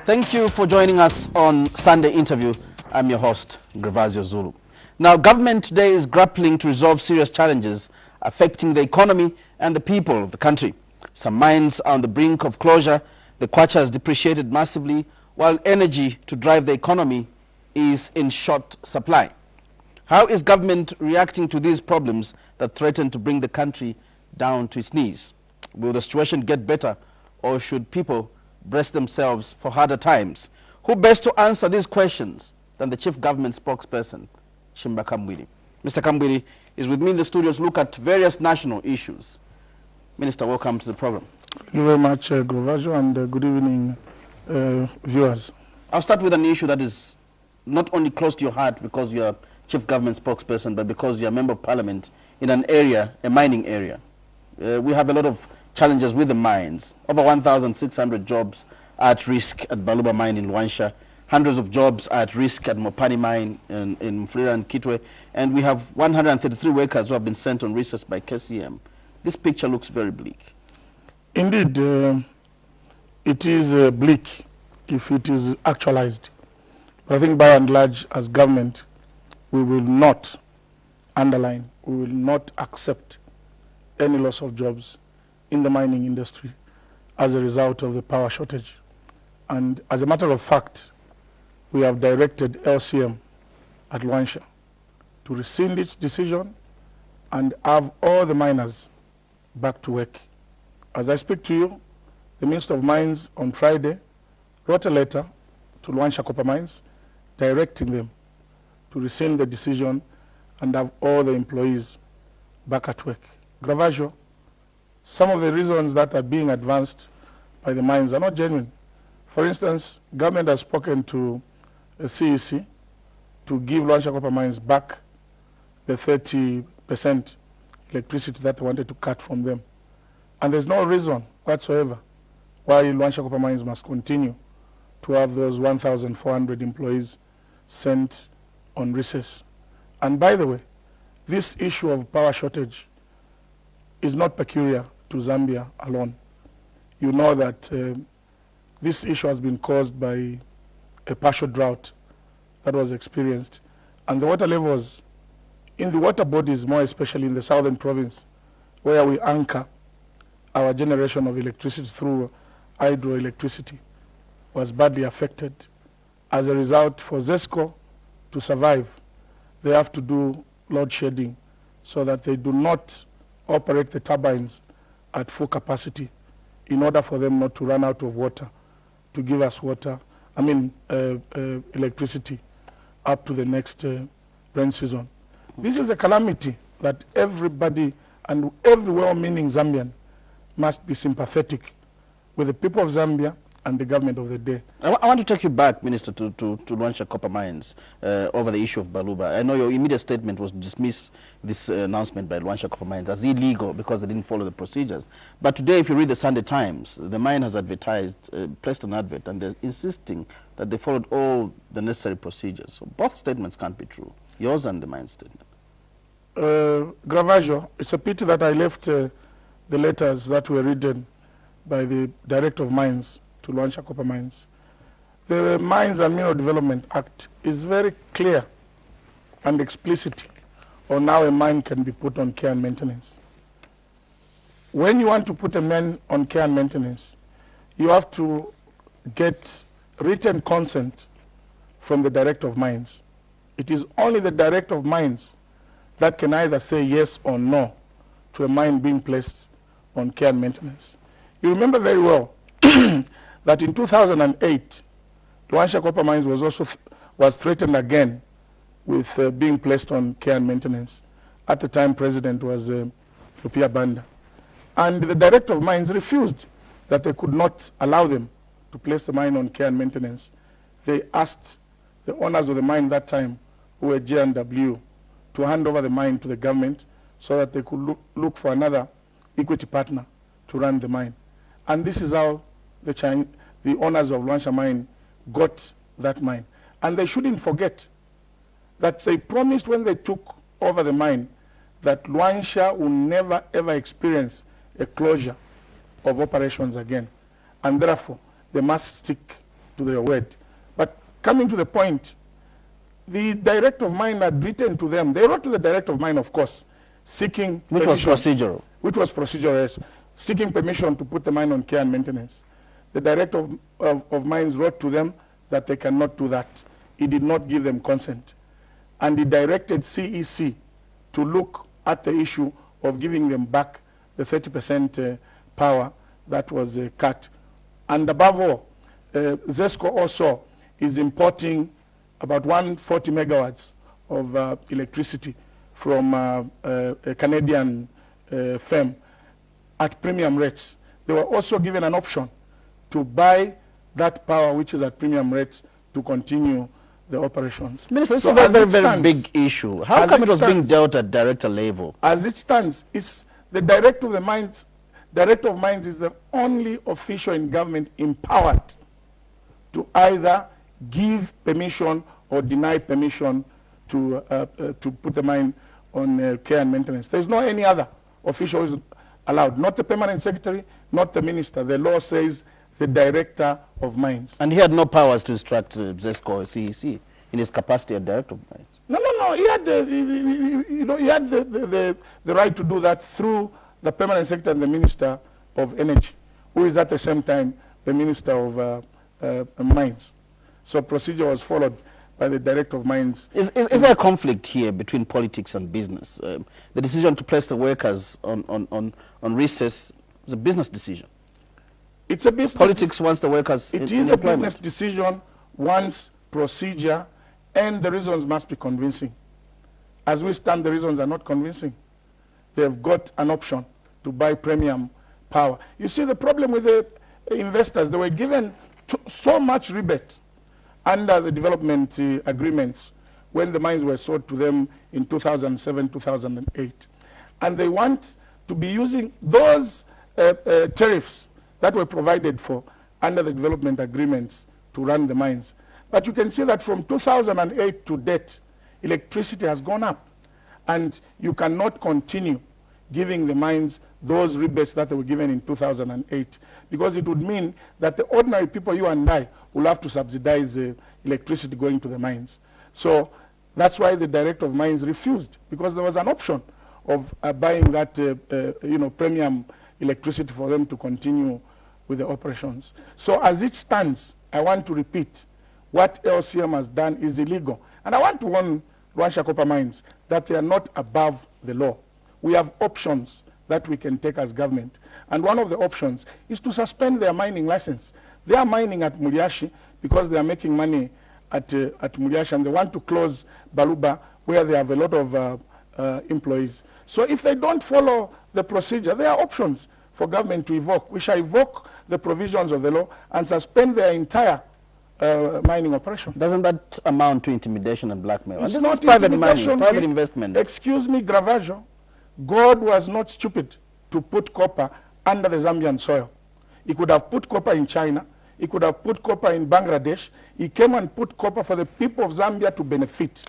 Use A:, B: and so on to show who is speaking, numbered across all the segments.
A: Thank you for joining us on Sunday Interview. I'm your host, Grevazio Zulu. Now, government today is grappling to resolve serious challenges affecting the economy and the people of the country. Some mines are on the brink of closure, the kwacha has depreciated massively, while energy to drive the economy is in short supply. How is government reacting to these problems that threaten to bring the country down to its knees? Will the situation get better, or should people brace themselves for harder times? Who best to answer these questions than the Chief Government Spokesperson, Chishimba Kambwili? Mr. Kambwili is with me in the studio to look at various national issues. Minister, welcome to the program.
B: Thank you very much, Grevazio, and good evening, viewers.
A: I'll start with an issue that is not only close to your heart because you are Chief Government Spokesperson, but because you are a Member of Parliament in an area, a mining area. We have a lot of challenges with the mines. Over 1,600 jobs are at risk at Baluba mine in Luansha. Hundreds of jobs are at risk at Mopani mine in Mfulira and Kitwe. And we have 133 workers who have been sent on recess by KCM. This picture looks very bleak.
B: Indeed, it is bleak if it is actualized. But I think by and large, as government, we will not underline, we will not accept any loss of jobs in the mining industry as a result of the power shortage. And as a matter of fact, we have directed LCM at Luansha to rescind its decision and have all the miners back to work. As I speak to you, the Minister of Mines on Friday wrote a letter to Luansha Copper Mines directing them to rescind the decision and have all the employees back at work. Grevazio, some of the reasons that are being advanced by the mines are not genuine. For instance, government has spoken to the CEC to give Luansha Copper Mines back the 30% electricity that they wanted to cut from them. And there's no reason whatsoever why Luansha Copper Mines must continue to have those 1,400 employees sent on recess. And by the way, this issue of power shortage is not peculiar to Zambia alone. You know that this issue has been caused by a partial drought that was experienced. And the water levels in the water bodies, more especially in the southern province, where we anchor our generation of electricity through hydroelectricity, was badly affected. As a result, for ZESCO to survive, they have to do load shedding so that they do not operate the turbines at full capacity in order for them not to run out of water to give us electricity up to the next rain season. This is a calamity that everybody and every well-meaning Zambian must be sympathetic with the people of Zambia and the government of the day.
A: I want to take you back, Minister, to Luansha Copper Mines over the issue of Baluba. I know your immediate statement was to dismiss this announcement by Luansha Copper Mines as illegal because they didn't follow the procedures. But today, if you read the Sunday Times, the mine has advertised, placed an advert, and they're insisting that they followed all the necessary procedures. So both statements can't be true, yours and the mine statement.
B: Grevazio, it's a pity that I left the letters that were written by the Director of Mines to Luansha Copper Mines. The Mines and Mineral Development Act is very clear and explicit on how a mine can be put on care and maintenance. When you want to put a mine on care and maintenance, you have to get written consent from the Director of Mines. It is only the Director of Mines that can either say yes or no to a mine being placed on care and maintenance. You remember very well that in 2008, Luansha Copper Mines was threatened again with being placed on care and maintenance. At the time, President was Lupia Banda. And the Director of Mines refused that they could not allow them to place the mine on care and maintenance. They asked the owners of the mine that time, who were J&W, to hand over the mine to the government so that they could look for another equity partner to run the mine. And this is how the owners of Luansha mine got that mine. And they shouldn't forget that they promised when they took over the mine that Luansha will never ever experience a closure of operations again. And therefore, they must stick to their word. But coming to the point, the Director of Mine had written to them. They wrote to the Director of Mine, of course, seeking
A: which was procedural.
B: Which was procedural, yes, seeking permission to put the mine on care and maintenance. The Director of Mines wrote to them that they cannot do that. He did not give them consent. And he directed CEC to look at the issue of giving them back the 30% power that was cut. And above all, ZESCO also is importing about 140 megawatts of electricity from a Canadian firm at premium rates. They were also given an option to buy that power, which is at premium rates, to continue the operations.
A: Minister, this is a very big issue. How come it was being dealt at director level?
B: As it stands, it's the Director of Mines is the only official in government empowered to either give permission or deny permission to put the mine on care and maintenance. There's no any other official who is allowed, not the permanent secretary, not the minister. The law says the Director of Mines.
A: And he had no powers to instruct ZESCO or CEC in his capacity as Director of Mines.
B: No. He had the right to do that through the permanent secretary and the Minister of Energy, who is at the same time the Minister of Mines. So procedure was followed by the Director of Mines.
A: Is there a conflict here between politics and business? The decision to place the workers on recess is a business decision.
B: It's a business.
A: Politics wants the workers.
B: It is a business decision, wants procedure, and the reasons must be convincing. As we stand, the reasons are not convincing. They've got an option to buy premium power. You see, the problem with the investors, they were given so much rebate under the development agreements when the mines were sold to them in 2007, 2008. And they want to be using those tariffs that were provided for under the development agreements to run the mines. But you can see that from 2008 to date, electricity has gone up. And you cannot continue giving the mines those rebates that they were given in 2008, because it would mean that the ordinary people, you and I, will have to subsidize electricity going to the mines. So that's why the Director of Mines refused, because there was an option of buying that premium electricity for them to continue with the operations. So as it stands, I want to repeat, what LCM has done is illegal. And I want to warn Luanshya Copper Mines that they are not above the law. We have options that we can take as government. And one of the options is to suspend their mining license. They are mining at Mulyashi because they are making money at Mulyashi, and they want to close Baluba where they have a lot of employees. So if they don't follow the procedure, there are options for government to evoke. We shall evoke the provisions of the law and suspend their entire mining operation.
A: Doesn't that amount to intimidation and blackmail?
B: It's
A: this
B: not
A: is private money,
B: intimidation.
A: private investment.
B: Excuse me, Grevazio, God was not stupid to put copper under the Zambian soil. He could have put copper in China. He could have put copper in Bangladesh. He came and put copper for the people of Zambia to benefit.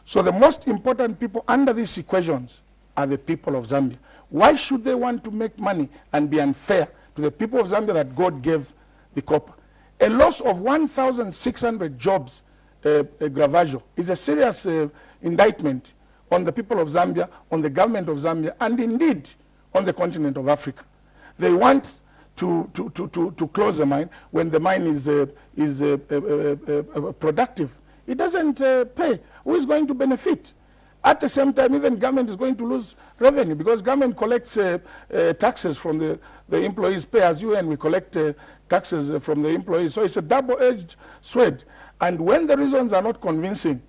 B: So the most important people under these equations are the people of Zambia. Why should they want to make money and be unfair to the people of Zambia that God gave the copper? A loss of 1,600 jobs, Grevazio, is a serious indictment on the people of Zambia, on the government of Zambia, and indeed on the continent of Africa. They want to close the mine when the mine is productive. It doesn't pay. Who is going to benefit? At the same time, even government is going to lose revenue, because government collects taxes from the employees, pay as you, and we collect taxes from the employees. So it's a double-edged sword. And when the reasons are not convincing,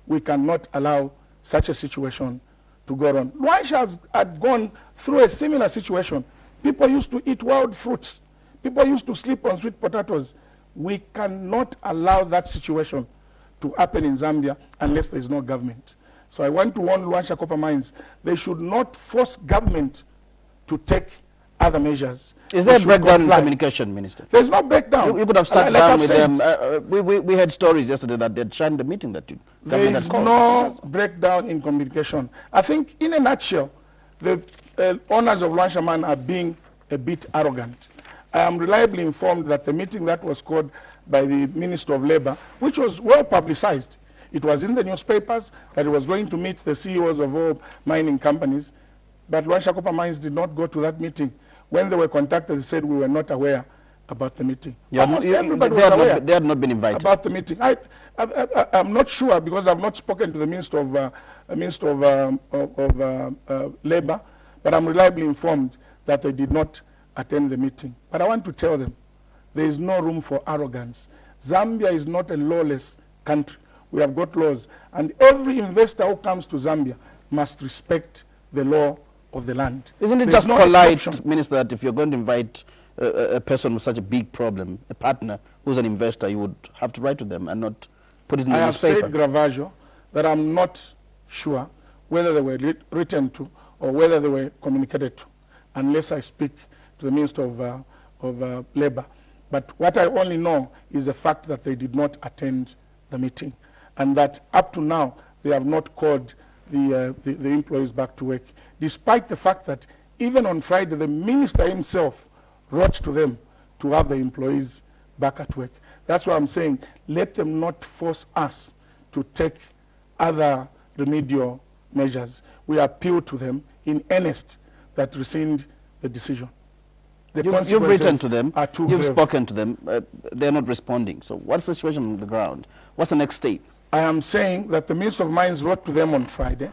B: we cannot allow such a situation to go on. Luanshya had gone through a similar situation. People used to eat wild fruits. People used to sleep on sweet potatoes. We cannot allow that situation to happen in Zambia unless there is no government. So I want to warn Luanshya Copper Mines, they should not force government to take other measures.
A: Is there a breakdown in communication, Minister?
B: There's no breakdown.
A: You could have sat down with them. We had stories yesterday that they'd shunned the meeting that you
B: There is no breakdown in communication. I think, in a nutshell, the owners of Luanshya are being a bit arrogant. I am reliably informed that the meeting that was called by the Minister of Labor, which was well publicized. It was in the newspapers that it was going to meet the CEOs of all mining companies, but Luanshya Copper Mines did not go to that meeting. When they were contacted, they said we were not aware about the meeting. Everybody was aware
A: they had not been invited
B: about the meeting. I'm not sure because I've not spoken to the Minister of Labor, but I'm reliably informed that they did not attend the meeting. But I want to tell them there is no room for arrogance. Zambia is not a lawless country. We have got laws, and every investor who comes to Zambia must respect the law of the land.
A: Isn't it just polite, Minister, that if you're going to invite a person with such a big problem, a partner who's an investor, you would have to write to them and not put it in the newspaper?
B: I have said, Grevazio, that I'm not sure whether they were written to or whether they were communicated to, unless I speak to the Minister of Labor. But what I only know is the fact that they did not attend the meeting, and that up to now they have not called the employees back to work, despite the fact that even on Friday the minister himself wrote to them to have the employees back at work. That's why I'm saying let them not force us to take other remedial measures. We appeal to them in earnest that rescind the decision.
A: You've written to them, you've
B: grave.
A: Spoken to them, they're not responding. So what's the situation on the ground? What's the next step?
B: I am saying that the Minister of Mines wrote to them on Friday,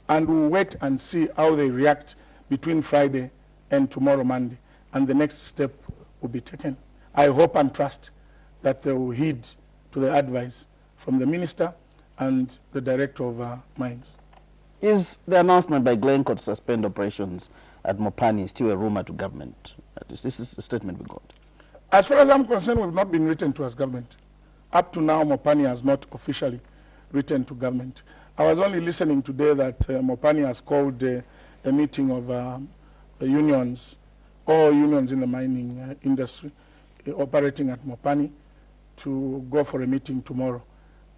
B: and we'll wait and see how they react between Friday and tomorrow Monday, and the next step will be taken. I hope and trust that they will heed to the advice from the Minister and the Director of Mines.
A: Is the announcement by Glencore to suspend operations at Mopani still a rumor to government? This is a statement we got.
B: As far as I'm concerned, we've not been written to as government. Up to now, Mopani has not officially written to government. I was only listening today that Mopani has called a meeting of unions, all unions in the mining industry operating at Mopani, to go for a meeting tomorrow.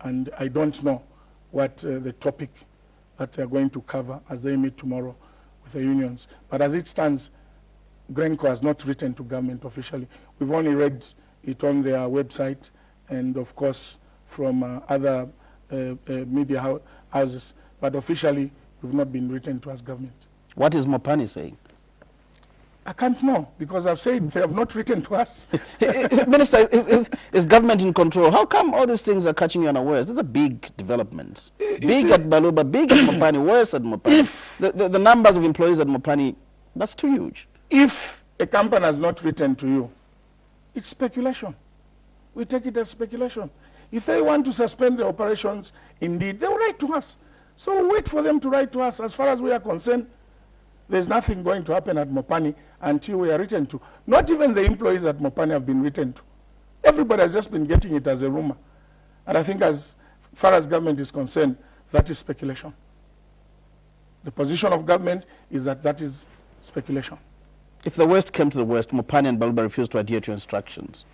B: And I don't know what the topic that they are going to cover as they meet tomorrow with the unions. But as it stands, Glencore has not written to government officially. We've only read it on their website and, of course, from other media houses. But officially, we've not been written to as government.
A: What is Mopani saying?
B: I can't know, because I've said they have not written to us.
A: Minister, is government in control? How come all these things are catching you unawares? These are big developments. Big at Baluba, big at Mopani, worse at Mopani. The numbers of employees at Mopani, that's too huge.
B: If a company has not written to you, it's speculation. We take it as speculation. If they want to suspend the operations, indeed, they will write to us. So we'll wait for them to write to us. As far as we are concerned, there's nothing going to happen at Mopani until we are written to. Not even the employees at Mopani have been written to. Everybody has just been getting it as a rumor. And I think as far as government is concerned, that is speculation. The position of government is that that is speculation.
A: If the worst came to the worst, Mopani and Baluba refused to adhere to instructions.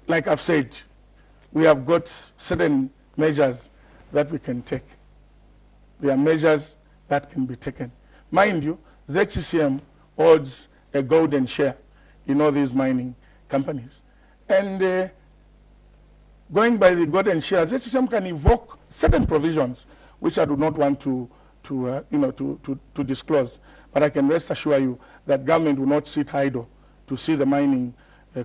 B: Like I've said, we have got certain measures that we can take. There are measures that can be taken. Mind you, ZCCM holds a golden share in all these mining companies. And going by the golden share, ZCCM can evoke certain provisions which I do not want to disclose. But I can rest assure you that government will not sit idle to see the mining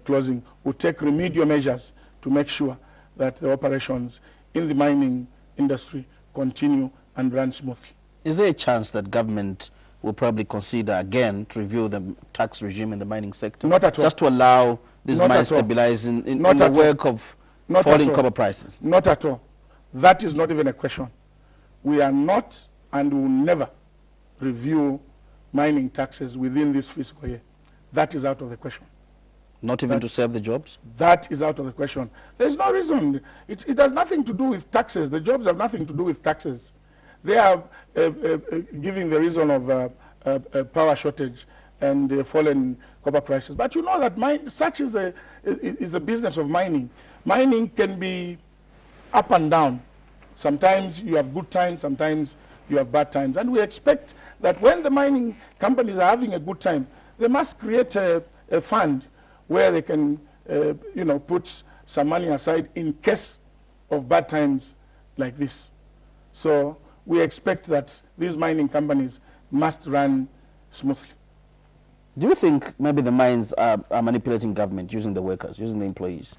B: closing. Will take remedial measures to make sure that the operations in the mining industry continue and run smoothly.
A: Is there a chance that government will probably consider again to review the tax regime in the mining sector?
B: Not at all.
A: Just to allow these mines to stabilize in the work of falling copper prices?
B: Not at all. That is not even a question. We are not and will never review mining taxes within this fiscal year. That is out of the question.
A: Not even to save the jobs?
B: That is out of the question. There's no reason. It has nothing to do with taxes. The jobs have nothing to do with taxes. They are giving the reason of power shortage and fallen copper prices. But you know that such is the business of mining. Mining can be up and down. Sometimes you have good times, sometimes you have bad times. And we expect that when the mining companies are having a good time, they must create a fund where they can put some money aside in case of bad times like this. So we expect that these mining companies must run smoothly.
A: Do you think maybe the mines are manipulating government, using the workers, using the employees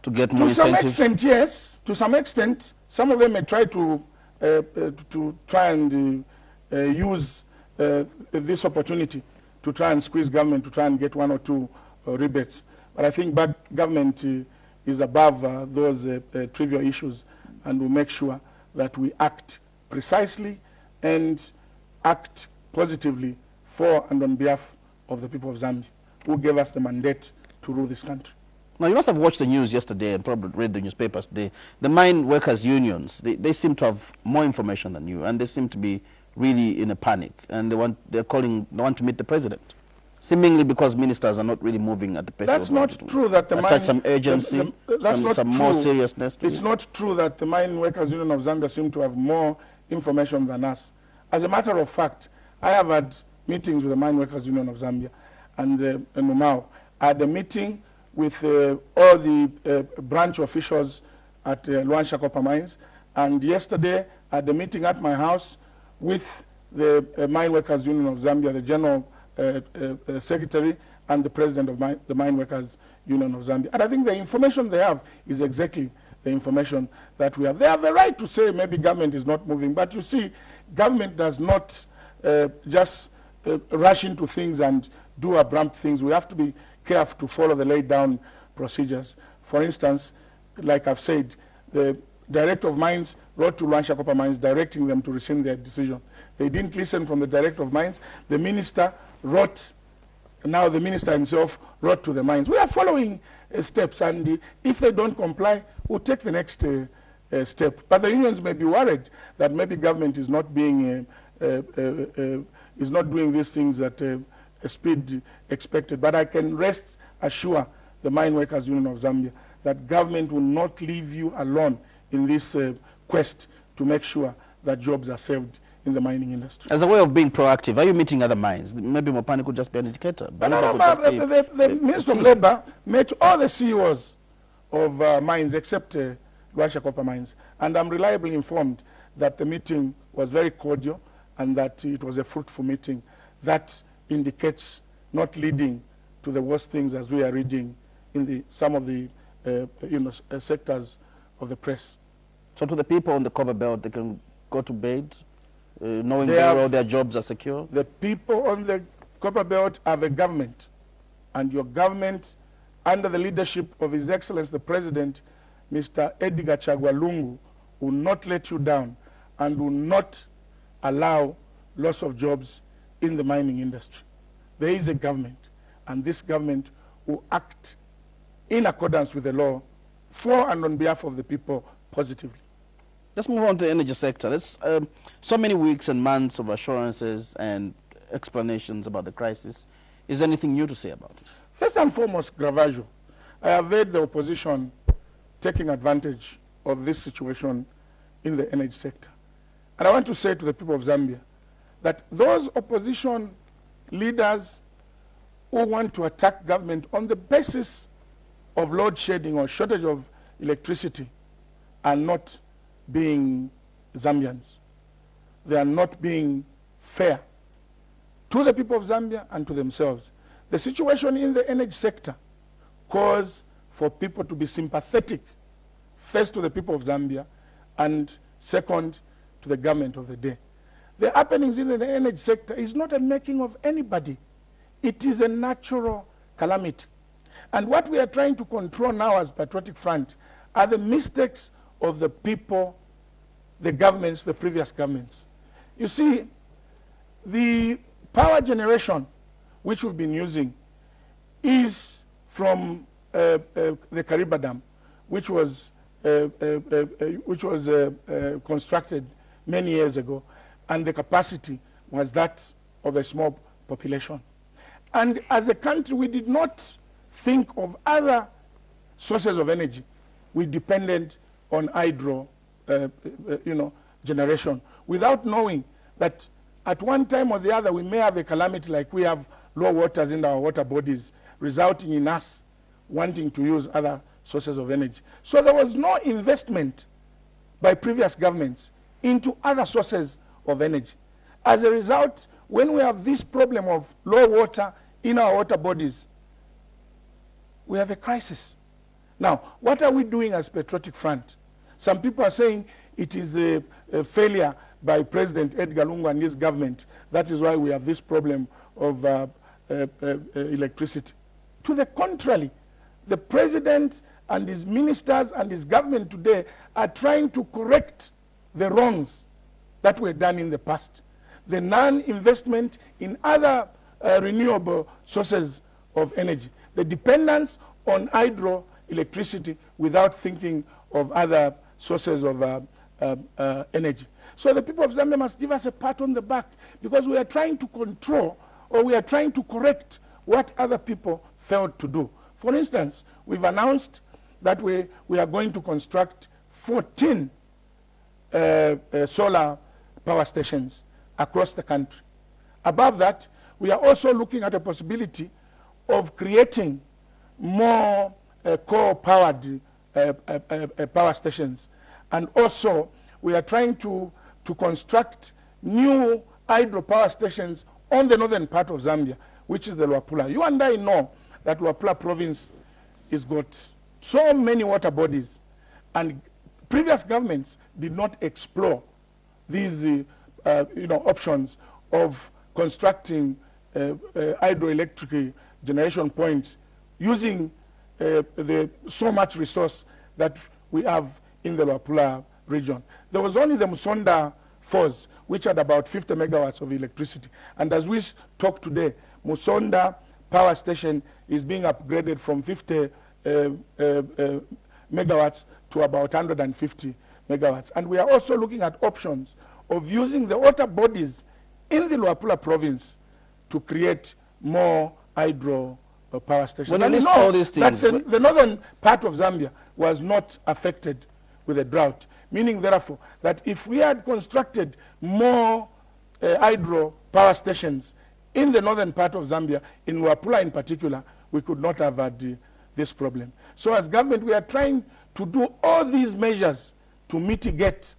A: to get more incentives?
B: To some extent, yes. To some extent, some of them may try to try and use this opportunity to try and squeeze government, to try and get one or two rebates. But I think government is above those trivial issues, and will make sure that we act precisely and act positively for and on behalf of the people of Zambia, who gave us the mandate to rule this country.
A: Now, you must have watched the news yesterday and probably read the newspapers today. The mine workers' unions, they seem to have more information than you, and they seem to be really in a panic, and they want to meet the president, seemingly because ministers are not really moving at the pace.
B: That's not true that the
A: attach some urgency, some more seriousness to
B: it. It's not true that the Mine Workers Union of Zambia seem to have more information than us. As a matter of fact, I have had meetings with the Mine Workers Union of Zambia, and now I had a meeting with all the branch officials at Luansha Copper Mines, and yesterday I had a meeting at my house with the Mine Workers Union of Zambia, the General Secretary and the President of the Mine Workers Union of Zambia. And I think the information they have is exactly the information that we have. They have the right to say maybe government is not moving, but you see, government does not just rush into things and do abrupt things. We have to be careful to follow the laid down procedures. For instance, like I've said, the Director of Mines wrote to Luansha Copper Mines directing them to rescind their decision. They didn't listen from the Director of Mines. The Minister wrote, now the Minister himself wrote to the mines. We are following steps, and if they don't comply, we'll take the next step. But the unions may be worried that maybe government is not being is not doing these things at speed expected. But I can rest assure the Mine Workers Union of Zambia that government will not leave you alone in this quest to make sure that jobs are saved in the mining industry.
A: As a way of being proactive, are you meeting other mines? Maybe Mopani could just be an indicator.
B: The Minister of Labour met all the CEOs of mines except Luansha Copper Mines, and I'm reliably informed that the meeting was very cordial and that it was a fruitful meeting that indicates not leading to the worst things as we are reading in some of the sectors of the press.
A: So to the people on the Copper Belt, they can go to bed knowing very well their jobs are secure?
B: The people on the Copper Belt have a government, and your government, under the leadership of His Excellency the President, Mr. Edgar Chagwa Lungu, will not let you down and will not allow loss of jobs in the mining industry. There is a government, and this government will act in accordance with the law for and on behalf of the people positively.
A: Let's move on to the energy sector. Let's, so many weeks and months of assurances and explanations about the crisis. Is there anything new to say about this?
B: First and foremost, Grevazio, I have heard the opposition taking advantage of this situation in the energy sector. And I want to say to the people of Zambia that those opposition leaders who want to attack government on the basis of load shedding or shortage of electricity are not being Zambians. They are not being fair to the people of Zambia and to themselves. The situation in the energy sector calls for people to be sympathetic, first to the people of Zambia and second to the government of the day. The happenings in the energy sector is not a making of anybody. It is a natural calamity. And what we are trying to control now as Patriotic Front are the mistakes of the people, the governments, the previous governments. You see, the power generation which we've been using is from the Kariba Dam, which was constructed many years ago, and the capacity was that of a small population. And as a country, we did not think of other sources of energy. We depended on hydro, generation, without knowing that at one time or the other we may have a calamity, like we have low waters in our water bodies resulting in us wanting to use other sources of energy. So there was no investment by previous governments into other sources of energy. As a result, when we have this problem of low water in our water bodies, we have a crisis. Now, what are we doing as Patriotic Front? Some people are saying it is a failure by President Edgar Lungu and his government. That is why we have this problem of electricity. To the contrary, the president and his ministers and his government today are trying to correct the wrongs that were done in the past. The non-investment in other renewable sources of energy. The dependence on hydroelectricity without thinking of other sources of energy. So the people of Zambia must give us a pat on the back, because we are trying to control, or we are trying to correct what other people failed to do. For instance, we've announced that we are going to construct 14 solar power stations across the country. Above that, we are also looking at a possibility of creating more coal-powered power stations. And also, we are trying to construct new hydropower stations on the northern part of Zambia, which is the Luapula. You and I know that Luapula province has got so many water bodies, and previous governments did not explore these options of constructing hydroelectric generation points using so much resource that we have in the Luapula region. There was only the Musonda Falls, which had about 50 megawatts of electricity. And as we talk today, Musonda power station is being upgraded from 50 megawatts to about 150 megawatts. And we are also looking at options of using the water bodies in the Luapula province to create more hydro power stations.
A: When you list all these things,
B: the northern part of Zambia was not affected with a drought, meaning therefore that if we had constructed more hydro power stations in the northern part of Zambia, in Luapula in particular, we could not have had this problem. So as government, we are trying to do all these measures to mitigate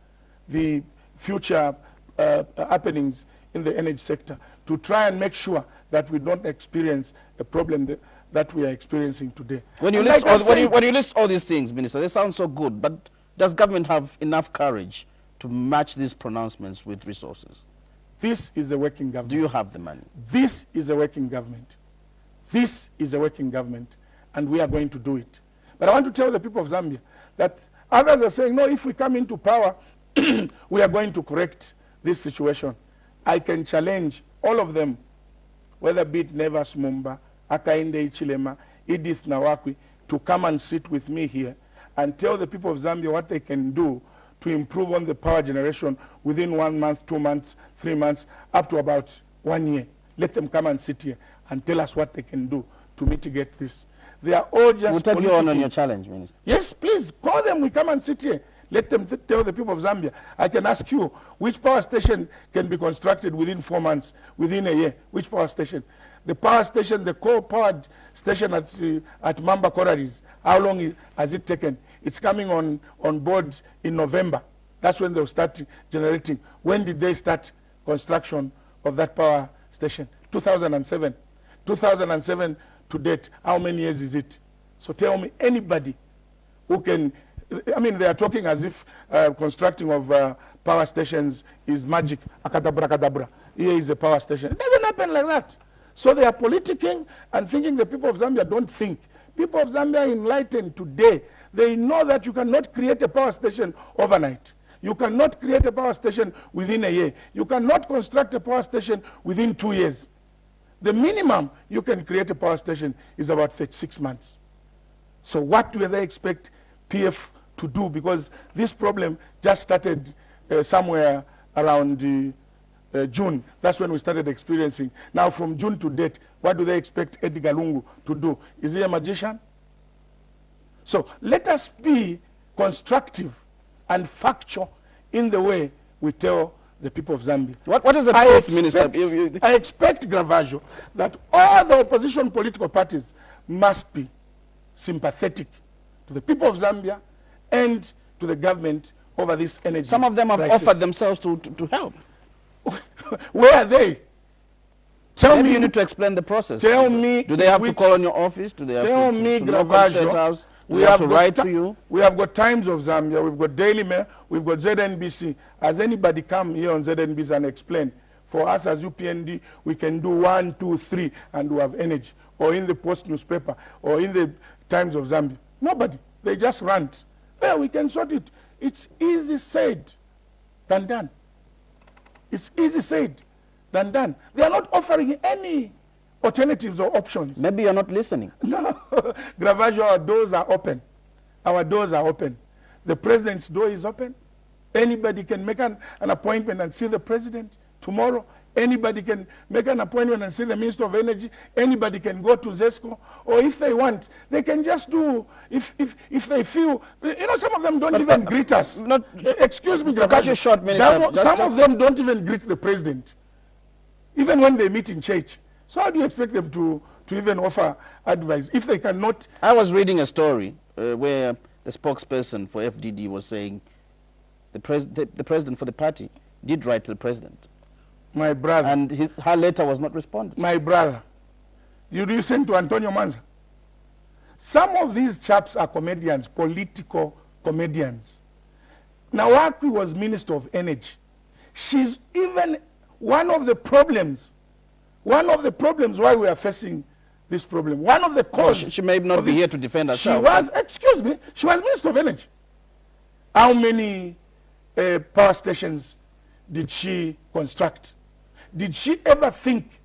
B: the future happenings in the energy sector, to try and make sure that we don't experience a problem that we are experiencing today.
A: When you list all these things, Minister, they sound so good, but does government have enough courage to match these pronouncements with resources?
B: This is a working government.
A: Do you have the money?
B: This is a working government. This is a working government, and we are going to do it. But I want to tell the people of Zambia that others are saying, no, if we come into power, we are going to correct this situation. I can challenge all of them, whether be it Nevas Mumba, Akainde Ichilema, Edith Nawakwi, to come and sit with me here and tell the people of Zambia what they can do to improve on the power generation within 1 month, 2 months, 3 months, up to about 1 year. Let them come and sit here and tell us what they can do to mitigate this. They are all just...
A: We'll take you on your challenge, Minister.
B: Yes, please, call them, we come and sit here. Let them tell the people of Zambia. I can ask you, which power station can be constructed within 4 months, within a year? Which power station? The power station, the coal-powered station at Mamba Corridors, how long has it taken? It's coming on board in November. That's when they'll start generating. When did they start construction of that power station? 2007. 2007 to date, how many years is it? So tell me, anybody who can... I mean, they are talking as if constructing of power stations is magic. Akadabra, kadabra. Here is a power station. It doesn't happen like that. So they are politicking and thinking the people of Zambia don't think. People of Zambia are enlightened today. They know that you cannot create a power station overnight. You cannot create a power station within a year. You cannot construct a power station within 2 years. The minimum you can create a power station is about 36 months. So what do they expect PF to do? Because this problem just started somewhere around June. That's when we started experiencing. Now from June to date, what do they expect Edgar Lungu to do? Is he a magician? So let us be constructive and factual in the way we tell the people of Zambia.
A: What is the truth, Minister?
B: I expect, Grevazio, that all the opposition political parties must be sympathetic to the people of Zambia and to the government over this energy
A: Some of them have
B: crisis.
A: offered themselves to help.
B: Where are they? Tell
A: Maybe
B: me.
A: you need to explain the process.
B: Tell me.
A: Do they have to call on your office? Do they have
B: Tell
A: to
B: me,
A: knock on State
B: Grevazio,
A: House? Do they have to write to you?
B: We have got Times of Zambia, we've got Daily Mail, we've got ZNBC. Has anybody come here on ZNBC and explain? For us as UPND, we can do 1, 2, 3, and we have energy. Or in the Post newspaper, or in the Times of Zambia. Nobody. They just rant. Well, we can sort it. It's easy said than done. It's easy said than done. They are not offering any alternatives or options.
A: Maybe you're not listening.
B: No, Grevazio, our doors are open. Our doors are open. The president's door is open. Anybody can make an appointment and see the president tomorrow. Anybody can make an appointment and see the Minister of Energy. Anybody can go to ZESCO. Or if they want, they can just do, if they feel, you know, some of them don't even greet us. Excuse me,
A: cut you short, Minister.
B: Some of them don't even greet the president, even when they meet in church. So how do you expect them to even offer advice if they cannot?
A: I was reading a story where the spokesperson for FDD was saying the president for the party did write to the president.
B: My brother.
A: And her letter was not responded.
B: My brother. You listen to Antonio Manza. Some of these chaps are comedians, political comedians. Nawakwi was Minister of Energy. She's even one of the problems why we are facing this problem. One of the causes.
A: She may not be here to defend herself.
B: She was, excuse me, she was Minister of Energy. How many power stations did she construct? Did she ever think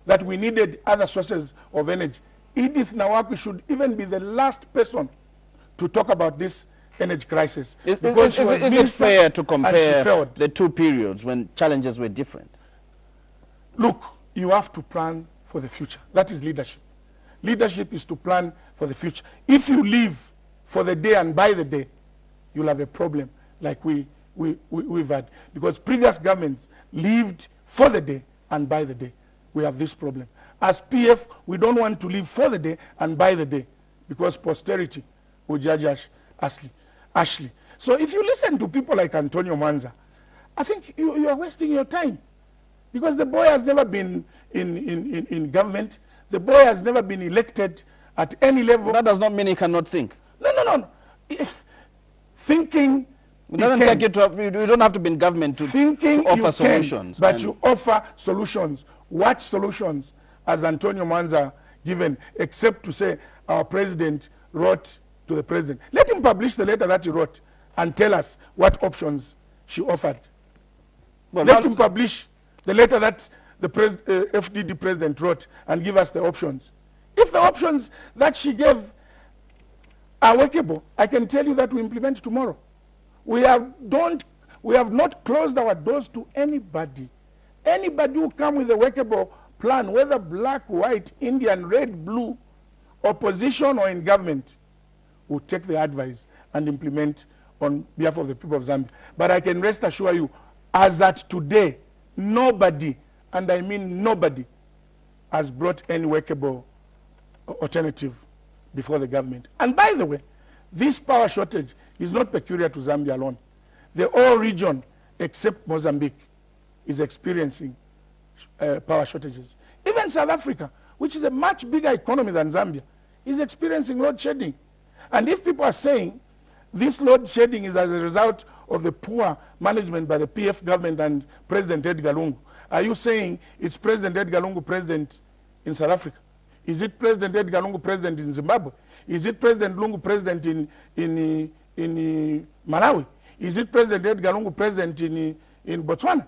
B: that we needed other sources of energy? Edith Nawakwi should even be the last person to talk about this energy crisis.
A: Is it fair to compare the two periods when challenges were different?
B: Look, you have to plan for the future. That is leadership. Leadership is to plan for the future. If you live for the day and by the day, you'll have a problem like we've had. Because previous governments lived for the day and by the day. We have this problem. As PF, we don't want to live for the day and by the day because posterity will judge us harshly. So if you listen to people like Antonio Manza, I think you are wasting your time because the boy has never been in government. The boy has never been elected at any level.
A: That does not mean he cannot think.
B: No. Thinking.
A: It doesn't take you to, you don't have to be in government to offer solutions.
B: But you offer solutions. What solutions has Antonio Manza given except to say our president wrote to the president? Let him publish the letter that he wrote and tell us what options she offered. Well, let him publish the letter that the FDD president wrote and give us the options. If the options that she gave are workable, I can tell you that we implement tomorrow. We have not closed our doors to anybody. Anybody who come with a workable plan, whether black, white, Indian, red, blue, opposition or in government, will take the advice and implement on behalf of the people of Zambia. But I can rest assure you, as at today, nobody, and I mean nobody, has brought any workable alternative before the government. And by the way, this power shortage is not peculiar to Zambia alone. The whole region, except Mozambique, is experiencing power shortages. Even South Africa, which is a much bigger economy than Zambia, is experiencing load shedding. And if people are saying this load shedding is as a result of the poor management by the PF government and President Edgar Lungu, are you saying it's President Edgar Lungu president in South Africa? Is it President Edgar Lungu president in Zimbabwe? Is it President Lungu president in Malawi? Is it President Edgar Lungu president in Botswana?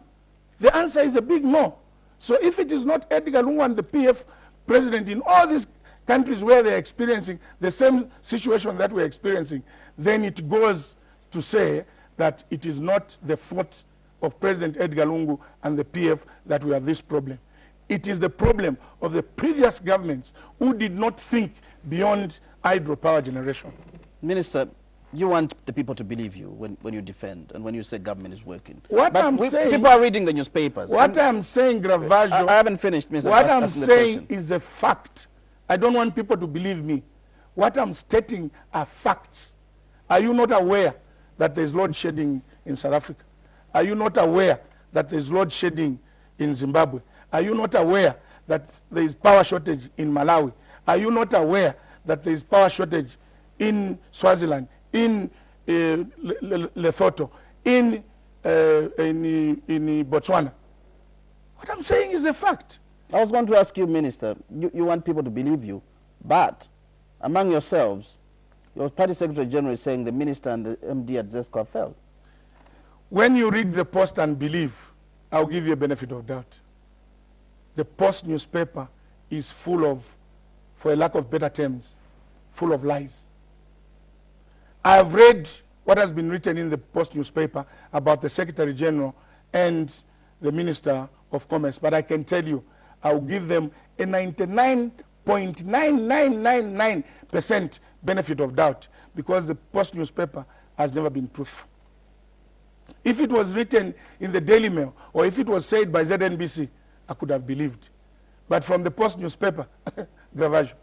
B: The answer is a big no. So if it is not Edgar Lungu and the PF president in all these countries where they're experiencing the same situation that we're experiencing, then it goes to say that it is not the fault of President Edgar Lungu and the PF that we have this problem. It is the problem of the previous governments who did not think beyond hydropower generation.
A: Minister, you want the people to believe you when you defend and when you say government is working.
B: What I'm saying,
A: people are reading the newspapers.
B: What I'm saying, Grevazio,
A: I haven't finished, Mr.
B: What I'm saying is a fact I don't want people to believe me. What I'm stating are facts. Are you not aware that there's load shedding in South Africa? Are you not aware that there's load shedding in Zimbabwe? Are you not aware that there is power shortage in Malawi? Are you not aware that there is power shortage in Swaziland, in Lesotho, in Botswana? What I'm saying is a fact.
A: I was going to ask you, Minister, you want people to believe you, but among yourselves, your party secretary general is saying the minister and the MD at ZESCO have failed.
B: When you read the Post and believe, I'll give you a benefit of doubt. The Post newspaper is full of, for a lack of better terms, full of lies. I have read what has been written in the Post newspaper about the Secretary General and the Minister of Commerce, but I can tell you, I'll give them a 99.9999% benefit of doubt, because the Post newspaper has never been truthful. If it was written in the Daily Mail, or if it was said by ZNBC, I could have believed. But from the Post newspaper, Grevazio,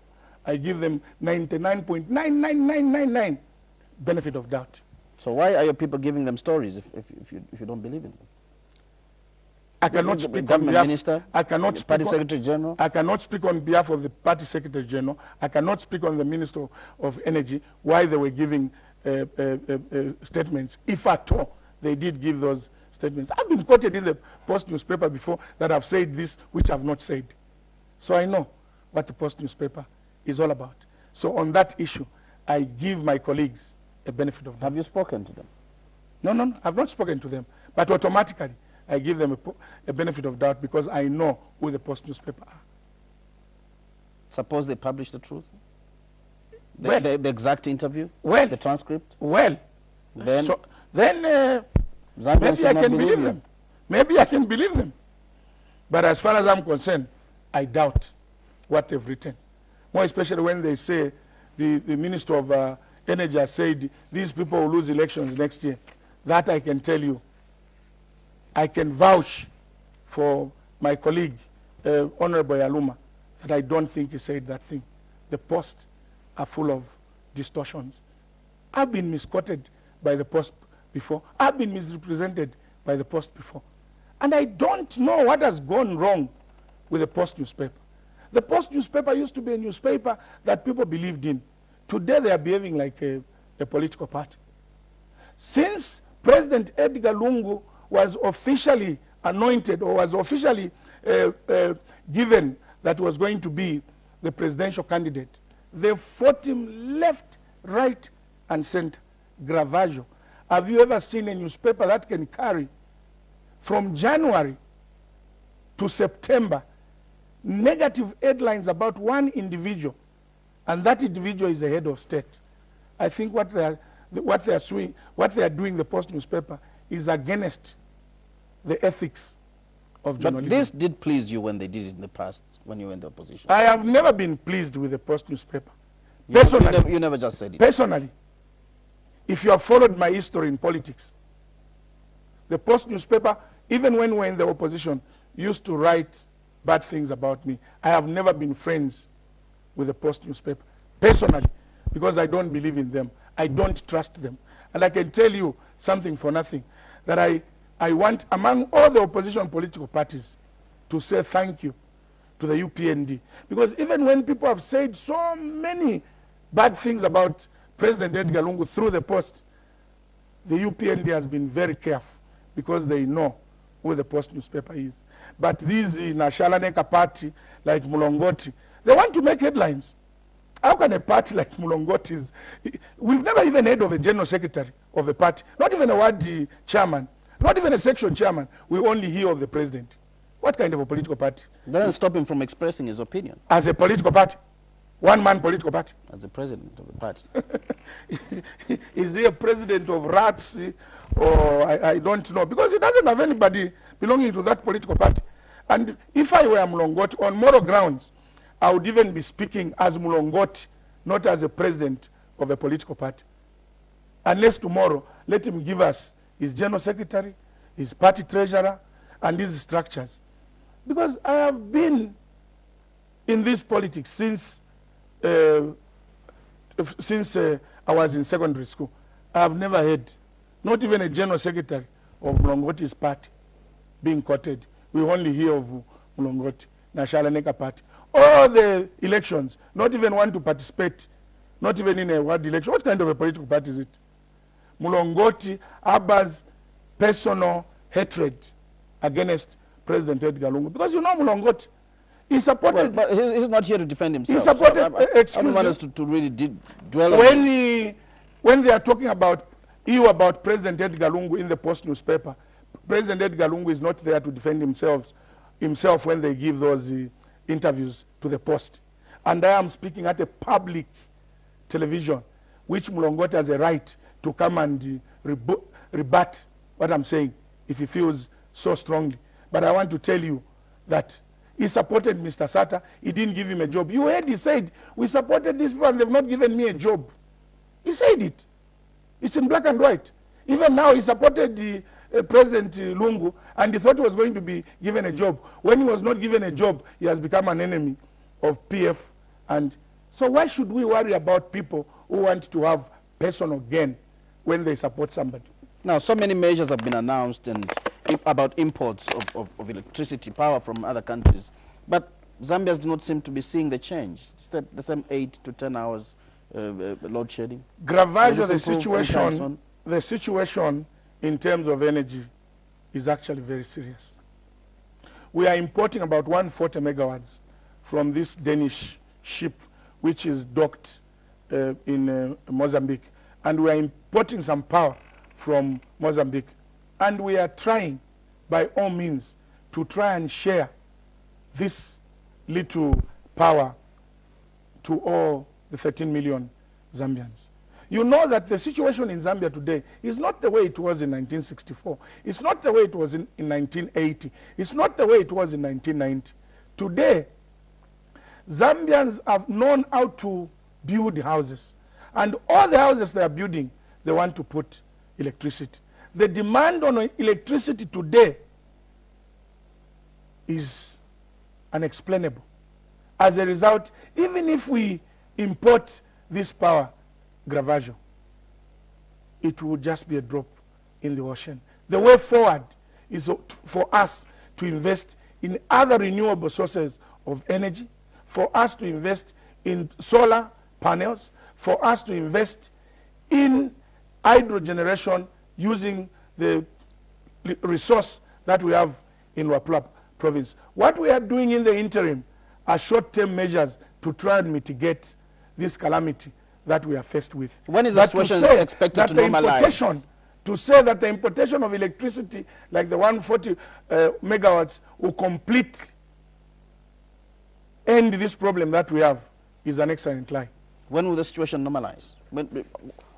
B: I give them 99.99999 benefit of doubt.
A: So why are your people giving them stories if you don't believe in them?
B: I cannot speak
A: on behalf. I cannot speak
B: Party
A: Secretary General.
B: I cannot speak on behalf of the Party Secretary General. I cannot speak on the Minister of Energy why they were giving statements, if at all they did give those statements. I've been quoted in the Post newspaper before that I've said this which I've not said. So I know what the Post newspaper is all about. So on that issue, I give my colleagues a benefit of doubt.
A: Have you spoken to them?
B: No, I've not spoken to them. But automatically, I give them a benefit of doubt because I know who the Post newspaper are.
A: Suppose they publish the truth?
B: The
A: exact interview?
B: Well,
A: the transcript?
B: Well,
A: then
B: maybe I can believe them. Maybe I can believe them. But as far as I'm concerned, I doubt what they've written. More especially when they say the Minister of Energy has said these people will lose elections next year. That I can tell you. I can vouch for my colleague, Honorable Yaluma, that I don't think he said that thing. The Post are full of distortions. I've been misquoted by the Post before. I've been misrepresented by the Post before. And I don't know what has gone wrong with the Post newspaper. The Post newspaper used to be a newspaper that people believed in. Today they are behaving like a political party. Since President Edgar Lungu was officially anointed or was officially given that was going to be the presidential candidate, they fought him left, right, and center. Grevazio. Have you ever seen a newspaper that can carry from January to September negative headlines about one individual, and that individual is the head of state? I think what they are doing, the Post newspaper, is against the ethics of journalism.
A: But this did please you when they did it in the past, when you were in the opposition.
B: I have never been pleased with the Post newspaper. Personally,
A: you never just said it.
B: Personally, if you have followed my history in politics, the Post newspaper, even when we were in the opposition, used to write bad things about me. I have never been friends with the Post newspaper, personally, because I don't believe in them. I don't trust them. And I can tell you something for nothing, that I want, among all the opposition political parties, to say thank you to the UPND. Because even when people have said so many bad things about President Edgar Lungu through the Post, the UPND has been very careful because they know who the Post newspaper is. But these Nashalaneka party, like Mulongoti, they want to make headlines. How can a party like Mulongoti is... We've never even heard of a general secretary of a party, not even a ward chairman, not even a section chairman. We only hear of the president. What kind of a political party?
A: Doesn't stop him from expressing his opinion.
B: As a political party? One-man political party?
A: As the president of the party.
B: Is he a president of rats? Or I don't know. Because he doesn't have anybody belonging to that political party. And if I were Mulongoti, on moral grounds, I would even be speaking as Mulongoti, not as a president of a political party. Unless tomorrow, let him give us his general secretary, his party treasurer, and his structures. Because I have been in this politics since since I was in secondary school. I have never heard, not even a general secretary of Mlongoti's party being quoted. We only hear of Mlongoti, Nashalaneka party. All the elections, not even want to participate, not even in a ward election. What kind of a political party is it? Mlongoti Abba's personal hatred against President Edgar Lungu. Because you know Mlongoti, he supported...
A: Well, but he's not here to defend himself.
B: He supported...
A: I don't want us to really dwell
B: on when they are talking about about President Edgar Lungu in the Post newspaper, President Edgar Lungu is not there to defend himself when they give those interviews to the Post. And I am speaking at a public television, which Mlongoti has a right to come and rebut what I'm saying if he feels so strongly. But I want to tell you that he supported Mr. Sata. He didn't give him a job. You heard he said, we supported these people and they've not given me a job. He said it. It's in black and white. Even now he supported the President Lungu and he thought he was going to be given a job. When he was not given a job, he has become an enemy of PF. And so why should we worry about people who want to have personal gain when they support somebody?
A: Now, so many measures have been announced and about imports of electricity, power from other countries. But Zambians do not seem to be seeing the change. It's the same 8 to 10 hours load shedding.
B: Grevazio, the situation in terms of energy is actually very serious. We are importing about 140 megawatts from this Danish ship, which is docked in Mozambique. And we are importing some power from Mozambique. And we are trying, by all means, to try and share this little power to all the 13 million Zambians. You know that the situation in Zambia today is not the way it was in 1964. It's not the way it was in 1980. It's not the way it was in 1990. Today, Zambians have known how to build houses. And all the houses they are building, they want to put electricity. The demand on electricity today is unexplainable. As a result, even if we import this power, Grevazio, it will just be a drop in the ocean. The way forward is for us to invest in other renewable sources of energy, for us to invest in solar panels, for us to invest in hydro generation using the resource that we have in Wapula province. What we are doing in the interim are short-term measures to try and mitigate this calamity that we are faced with.
A: When is the situation expected to normalize?
B: To say that the importation of electricity, like the 140 megawatts, will completely end this problem that we have is an excellent lie.
A: When will the situation normalize?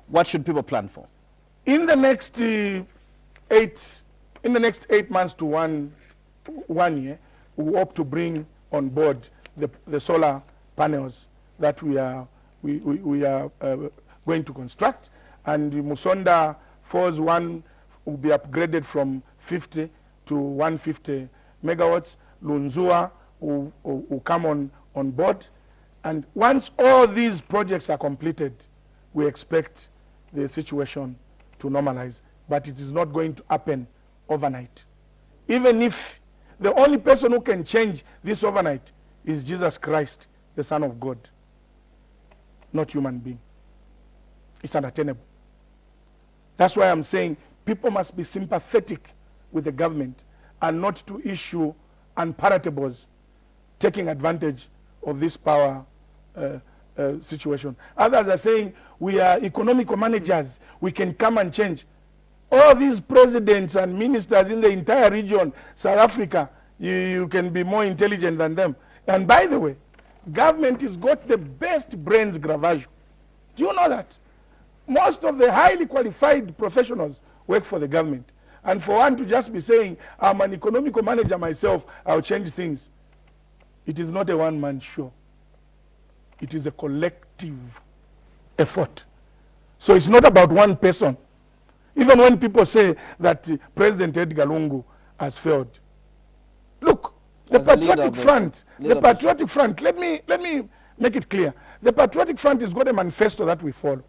A: What should people plan for?
B: In the next 8 months to one year, we hope to bring on board the solar panels that we are going to construct, and the Musonda Phase 1 will be upgraded from 50 to 150 megawatts. Lunzua will come on board, and once all these projects are completed, we expect the situation to normalize, but it is not going to happen overnight. Even if the only person who can change this overnight is Jesus Christ, the Son of God, not human being. It's unattainable. That's why I'm saying people must be sympathetic with the government and not to issue unparatables taking advantage of this power situation. Others are saying we are economical managers, we can come and change. All these presidents and ministers in the entire region, South Africa, you can be more intelligent than them. And by the way, government has got the best brains, Grevazio. Do you know that? Most of the highly qualified professionals work for the government. And for one to just be saying, I'm an economical manager myself, I'll change things. It is not a one-man show. It is a collective effort. So it's not about one person. Even when people say that President Edgar Lungu has failed. Look, the Patriotic Front, let me make it clear. The Patriotic Front has got a manifesto that we follow.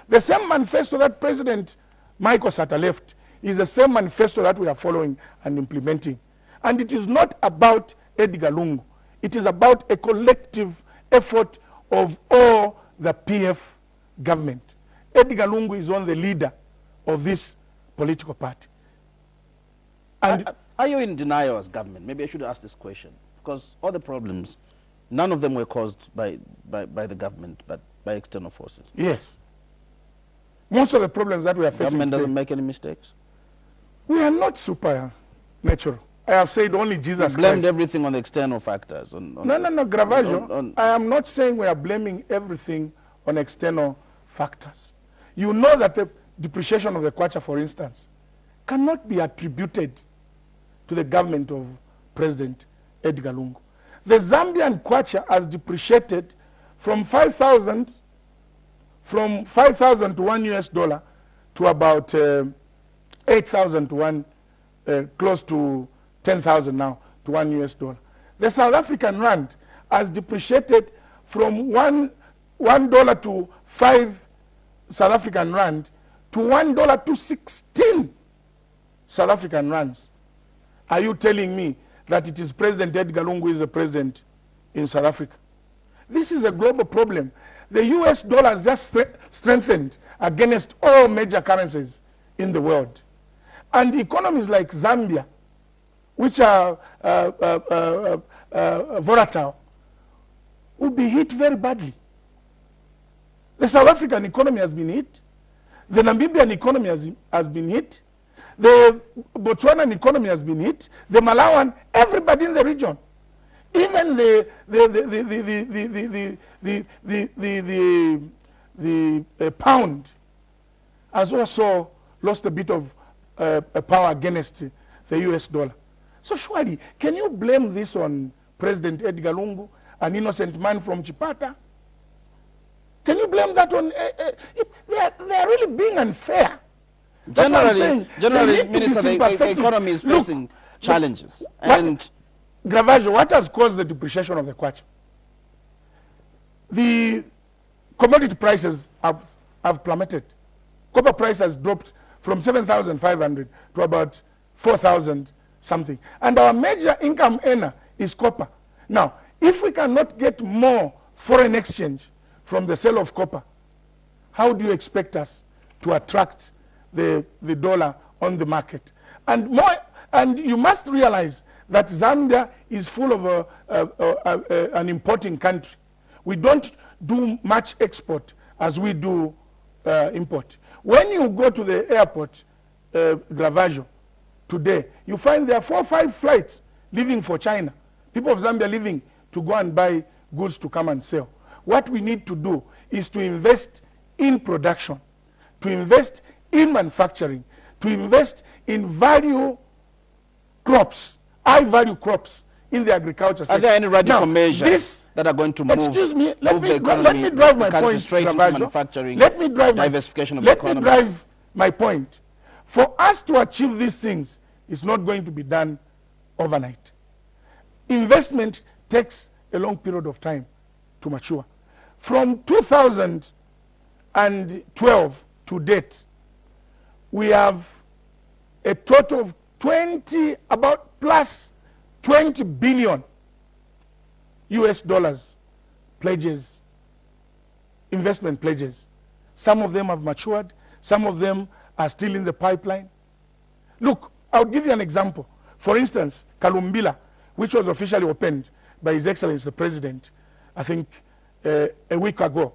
B: The same manifesto that President Michael Sata left is the same manifesto that we are following and implementing. And it is not about Edgar Lungu. It is about a collective effort of all the PF government. Edgar Lungu is only the leader of this political party. And
A: are you in denial as government? Maybe I should ask this question, because all the problems, none of them were caused by the government, but by external forces.
B: Yes. Most of the problems that we are facing
A: Government
B: today,
A: doesn't make any mistakes?
B: we are not supernatural. I have said only Jesus
A: blamed
B: Christ.
A: everything on the external factors.
B: No, Grevazio. I am not saying we are blaming everything on external factors. You know that the depreciation of the kwacha, for instance, cannot be attributed to the government of President Edgar Lungu. The Zambian kwacha has depreciated from 5,000 to $1 to about 8,000 to close to 10,000 now to $1. The South African rand has depreciated from $1 to 5 South African rand to $1 to 16 South African rands. Are you telling me that it is President Edgar Lungu is the president in South Africa? This is a global problem. The US dollar has just strengthened against all major currencies in the world. And economies like Zambia, which are volatile, will be hit very badly. The South African economy has been hit. The Namibian economy has been hit. The Botswanan economy has been hit. The Malawian, everybody in the region. Even the pound has also lost a bit of power against the US dollar. So surely, can you blame this on President Edgar Lungu, an innocent man from Chipata? Can you blame that on... they are really being unfair.
A: Generally, Minister, the economy is facing challenges. And
B: Grevazio, what has caused the depreciation of the kwacha? The commodity prices have plummeted. Copper price has dropped from 7,500 to about 4,000 something. And our major income earner is copper. Now, if we cannot get more foreign exchange from the sale of copper, how do you expect us to attract the dollar on the market? And you must realize that Zambia is full of an importing country. We don't do much export as we do import. When you go to the airport, Grevazio, today, you find there are 4 or 5 flights leaving for China. People of Zambia leaving to go and buy goods to come and sell. What we need to do is to invest in production, to invest in manufacturing, to invest in value crops, high value crops in the agriculture sector.
A: Are there any radical measures that are going to move,
B: excuse me,
A: let me drive my point, straight into manufacturing, diversification of the economy?
B: Let me drive my point. For us to achieve these things, it's not going to be done overnight. Investment takes a long period of time to mature. From 2012 to date, we have a total of about plus 20 billion US dollars pledges, investment pledges. Some of them have matured, some of them are still in the pipeline. Look, I'll give you an example. For instance, Kalumbila, which was officially opened by His Excellency the President, I think a week ago.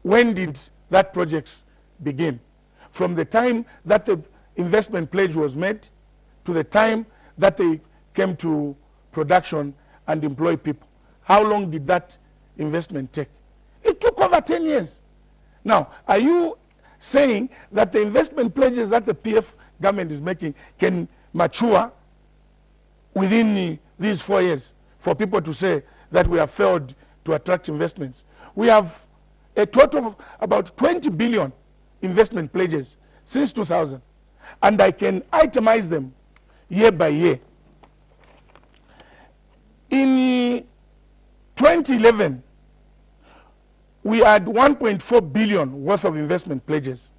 B: When did that project begin? From the time that the investment pledge was made to the time that they came to production and employ people. How long did that investment take? It took over 10 years. Now, are you saying that the investment pledges that the PF government is making can mature within these 4 years for people to say that we have failed to attract investments? We have a total of about 20 billion investment pledges since 2000, and I can itemize them year by year. In 20 2011, we had 1.4 billion worth of investment pledges.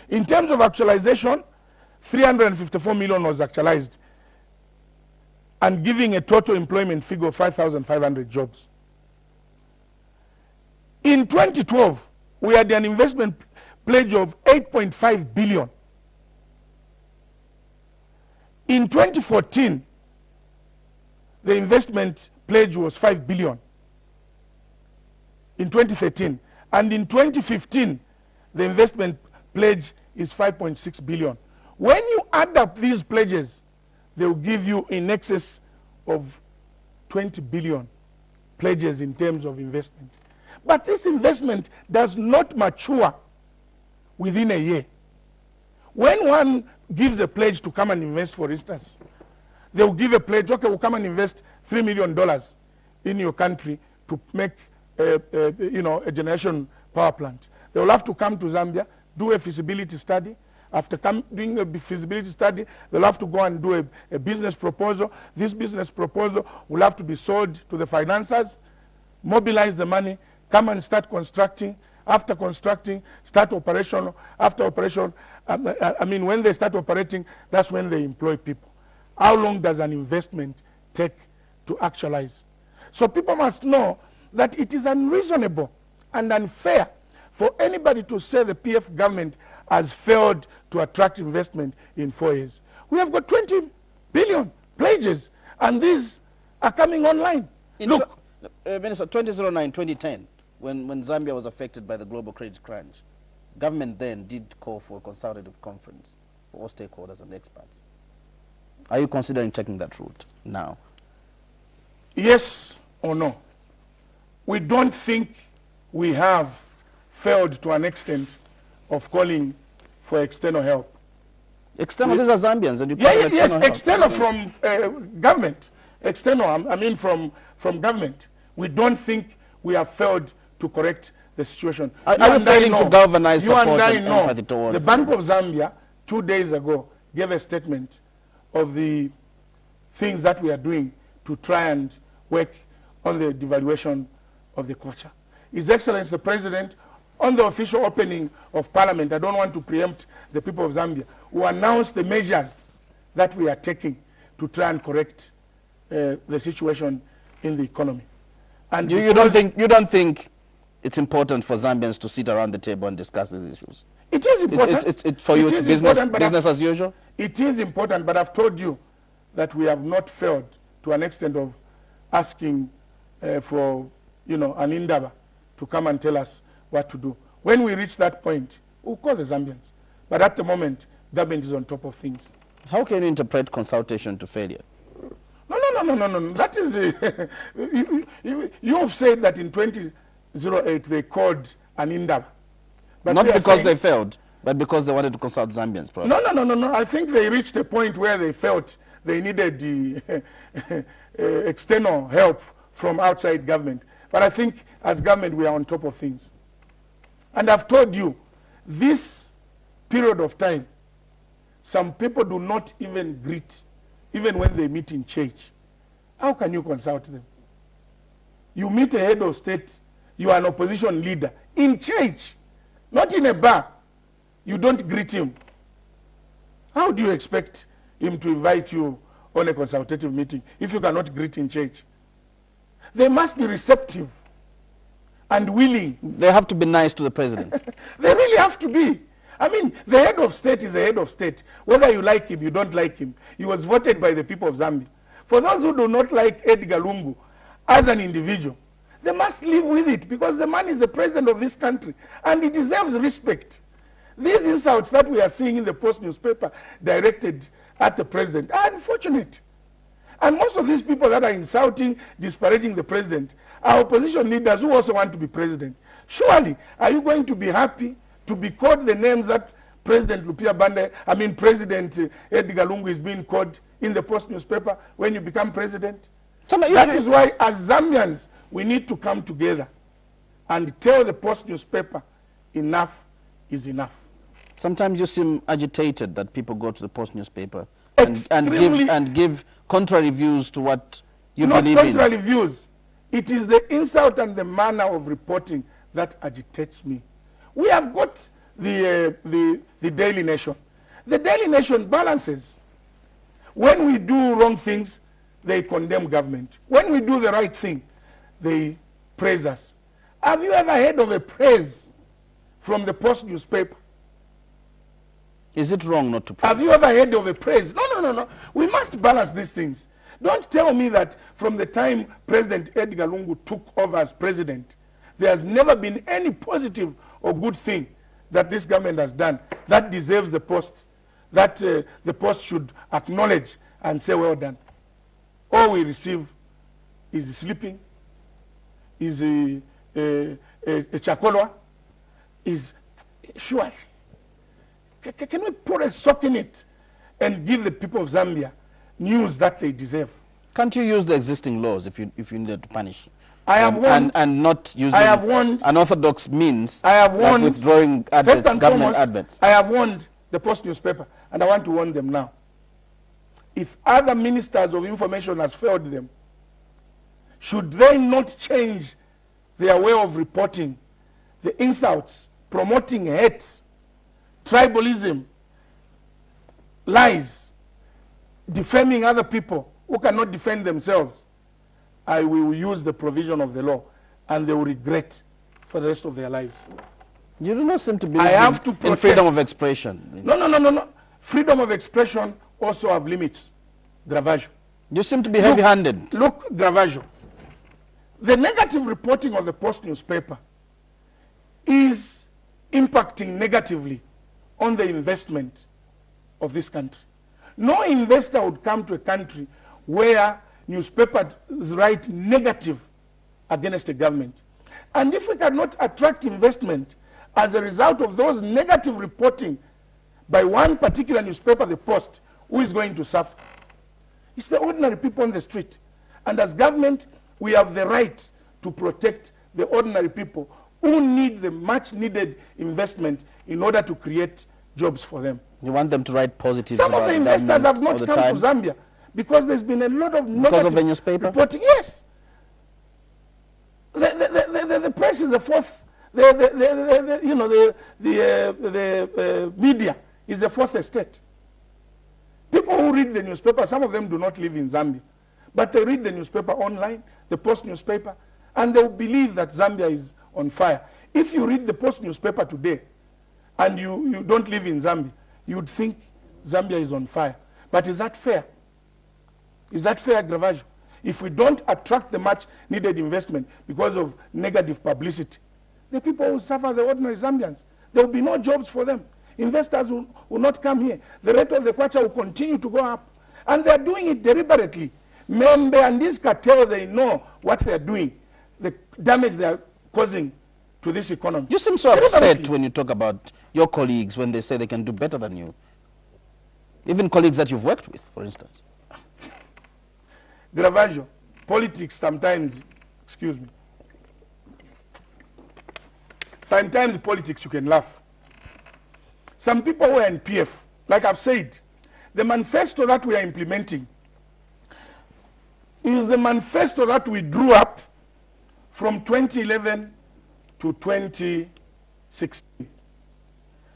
B: In terms of actualization, 354 million was actualized, and giving a total employment figure of 5,500 jobs. In 2012, we had an investment pledge of 8.5 billion. In 2014, the investment pledge was 5 billion. In 2013, and in 2015, the investment pledge is 5.6 billion. When you add up these pledges, they will give you in excess of 20 billion pledges in terms of investment. But this investment does not mature within a year. When one gives a pledge to come and invest, for instance, they will give a pledge, okay, we'll come and invest $3 million in your country to make a generation power plant. They will have to come to Zambia, do a feasibility study. After doing a feasibility study, they'll have to go and do a business proposal. This business proposal will have to be sold to the financiers, mobilize the money, come and start constructing. After constructing, start operation. After operation, when they start operating, that's when they employ people. How long does an investment take to actualize? So people must know that it is unreasonable and unfair for anybody to say the PF government has failed to attract investment in 4 years. We have got 20 billion pledges, and these are coming online. Look,
A: Minister, 2009, 2010, when Zambia was affected by the global credit crunch, government then did call for a consultative conference for all stakeholders and experts. Are you considering taking that route now?
B: Yes or no? We don't think we have failed to an extent of calling for external help.
A: External, these are Zambians, and you call
B: yes,
A: external help.
B: External from government. External, I mean from government. We don't think we have failed to correct the situation.
A: Are you failing to galvanize support and empathy towards
B: the Bank of Zambia 2 days ago gave a statement of the things that we are doing to try and work on the devaluation of the kwacha. His Excellency the President, on the official opening of Parliament, I don't want to preempt the people of Zambia, who announced the measures that we are taking to try and correct the situation in the economy. And
A: you don't think it's important for Zambians to sit around the table and discuss these issues?
B: It is important.
A: For you, it's business as usual?
B: It is important, but I've told you that we have not failed to an extent of asking for, an Indaba to come and tell us what to do. When we reach that point, we'll call the Zambians. But at the moment, government is on top of things.
A: How can you interpret consultation to failure?
B: No. That is, you have said that in 2008 they called an Indaba. But
A: not because they failed, but because they wanted to consult Zambians, probably.
B: No. I think they reached a point where they felt they needed the external help from outside government. But I think as government we are on top of things. And I've told you, this period of time, some people do not even greet, even when they meet in church. How can you consult them? You meet a head of state, you are an opposition leader, in church, not in a bar. You don't greet him. How do you expect him to invite you on a consultative meeting if you cannot greet in church? They must be receptive and willing.
A: They have to be nice to the president.
B: They really have to be. I mean, the head of state is a head of state. Whether you like him, you don't like him. He was voted by the people of Zambia. For those who do not like Edgar Lungu as an individual, they must live with it because the man is the president of this country and he deserves respect. These insults that we are seeing in the Post newspaper directed at the president are unfortunate. And most of these people that are insulting, disparaging the president are opposition leaders who also want to be president. Surely, are you going to be happy to be called the names that President President Edgar Lungu is being called in the Post newspaper when you become president? That is why, as Zambians, we need to come together and tell the Post newspaper enough is enough.
A: Sometimes you seem agitated that people go to the Post newspaper and give contrary views to what you believe in.
B: Not contrary views. It is the insult and the manner of reporting that agitates me. We have got the Daily Nation. The Daily Nation balances. When we do wrong things, they condemn government. When we do the right thing, they praise us. Have you ever heard of a praise from the Post newspaper?
A: Is it wrong not to praise?
B: Have you ever heard of a praise? No. We must balance these things. Don't tell me that from the time President Edgar Lungu took over as president, there has never been any positive or good thing that this government has done that deserves the Post, that the Post should acknowledge and say, well done. All we receive is sleeping, is a chakolwa, is sure. Can we put a sock in it and give the people of Zambia news that they deserve?
A: Can't you use the existing laws if you needed to punish?
B: I have warned,
A: and not using unorthodox means.
B: I have warned,
A: like withdrawing adverts, government adverts.
B: I have warned the Post newspaper, and I want to warn them now. If other ministers of information has failed them, should they not change their way of reporting the insults, promoting hate, tribalism, lies, defaming other people who cannot defend themselves, I will use the provision of the law, and they will regret for the rest of their lives.
A: You do not seem to believe in freedom of expression.
B: No. Freedom of expression also have limits. Grevazio.
A: You seem to be heavy-handed.
B: Look, Grevazio. The negative reporting of the Post newspaper is impacting negatively on the investment of this country. No investor would come to a country where newspapers write negative against the government. And if we cannot attract investment as a result of those negative reporting by one particular newspaper, the Post, who is going to suffer? It's the ordinary people on the street. And as government, we have the right to protect the ordinary people who need the much needed investment in order to create jobs for them.
A: You want them to write positive.
B: Some of the investors have not come to Zambia because there's been a lot of negative
A: of the newspaper
B: reporting. Yes. The press is the fourth. The media is the fourth estate. People who read the newspaper, some of them do not live in Zambia, but they read the newspaper online, the Post newspaper, and they will believe that Zambia is on fire. If you read the Post newspaper today and you don't live in Zambia, you would think Zambia is on fire. But is that fair? Is that fair, Grevazio? If we don't attract the much needed investment because of negative publicity, the people will suffer, the ordinary Zambians. There will be no jobs for them. Investors will not come here. The rate of the kwacha will continue to go up. And they're doing it deliberately. Membe and this cartel, they know what they're doing, the damage they're causing to this economy.
A: You seem so upset when you talk about your colleagues when they say they can do better than you. Even colleagues that you've worked with, for instance.
B: Grevazio, politics sometimes, excuse me, sometimes politics you can laugh. Some people who are in PF, like I've said, the manifesto that we are implementing is the manifesto that we drew up from 2011 to 2016.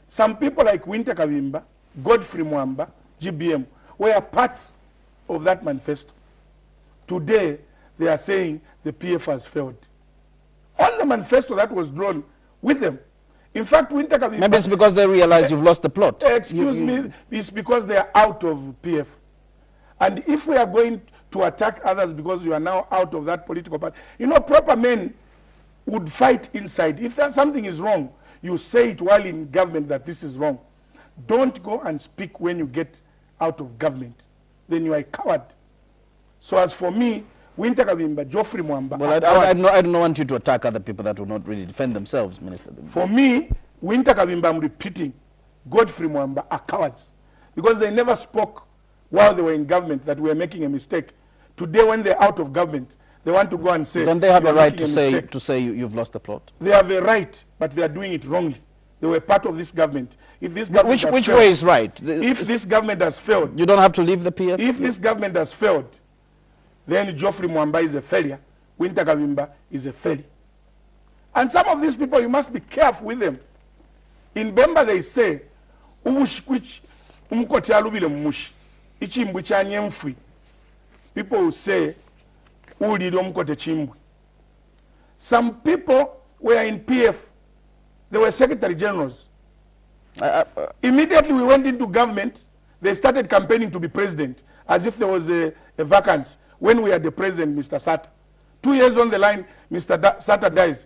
B: Some people like Winter Kavimba, Godfrey Mwamba, GBM, were part of that manifesto. Today, they are saying the PF has failed. On the manifesto that was drawn with them, in fact, Winter Kavimba...
A: Maybe it's because they realize you've lost the plot.
B: Excuse me, it's because they are out of PF. And if we are going to attack others because you are now out of that political party, you know, proper men would fight inside. If something is wrong, you say it while in government that this is wrong. Don't go and speak when you get out of government. Then you are a coward. So as for me, Winter Kavimba, Geoffrey Mwamba...
A: Well, I don't want you to attack other people that will not really defend themselves, Minister.
B: For me, Winter Kavimba, I'm repeating, Godfrey Mwamba are cowards. Because they never spoke while they were in government that we were making a mistake. Today, when they're out of government, they want to go and say...
A: Don't they have a right to say you've lost the plot?
B: They have a right, but they are doing it wrongly. They were part of this government. If this government
A: which way is right?
B: If this government has failed...
A: You don't have to leave the PF?
B: If this government has failed, then Geoffrey Mwamba is a failure Winter Kavimba is a failure. And some of these people, you must be careful with them. In Bemba they say, which umukoti alubile mumushi, ichimbwi cha nyemfwi. People will say, ulilo mkote chimbwi. Some people were in PF, they were secretary generals. Immediately we went into government, they started campaigning to be president, as if there was a vacancy. When we had the president, Mr. Sata. 2 years on the line, Mr. Sata dies.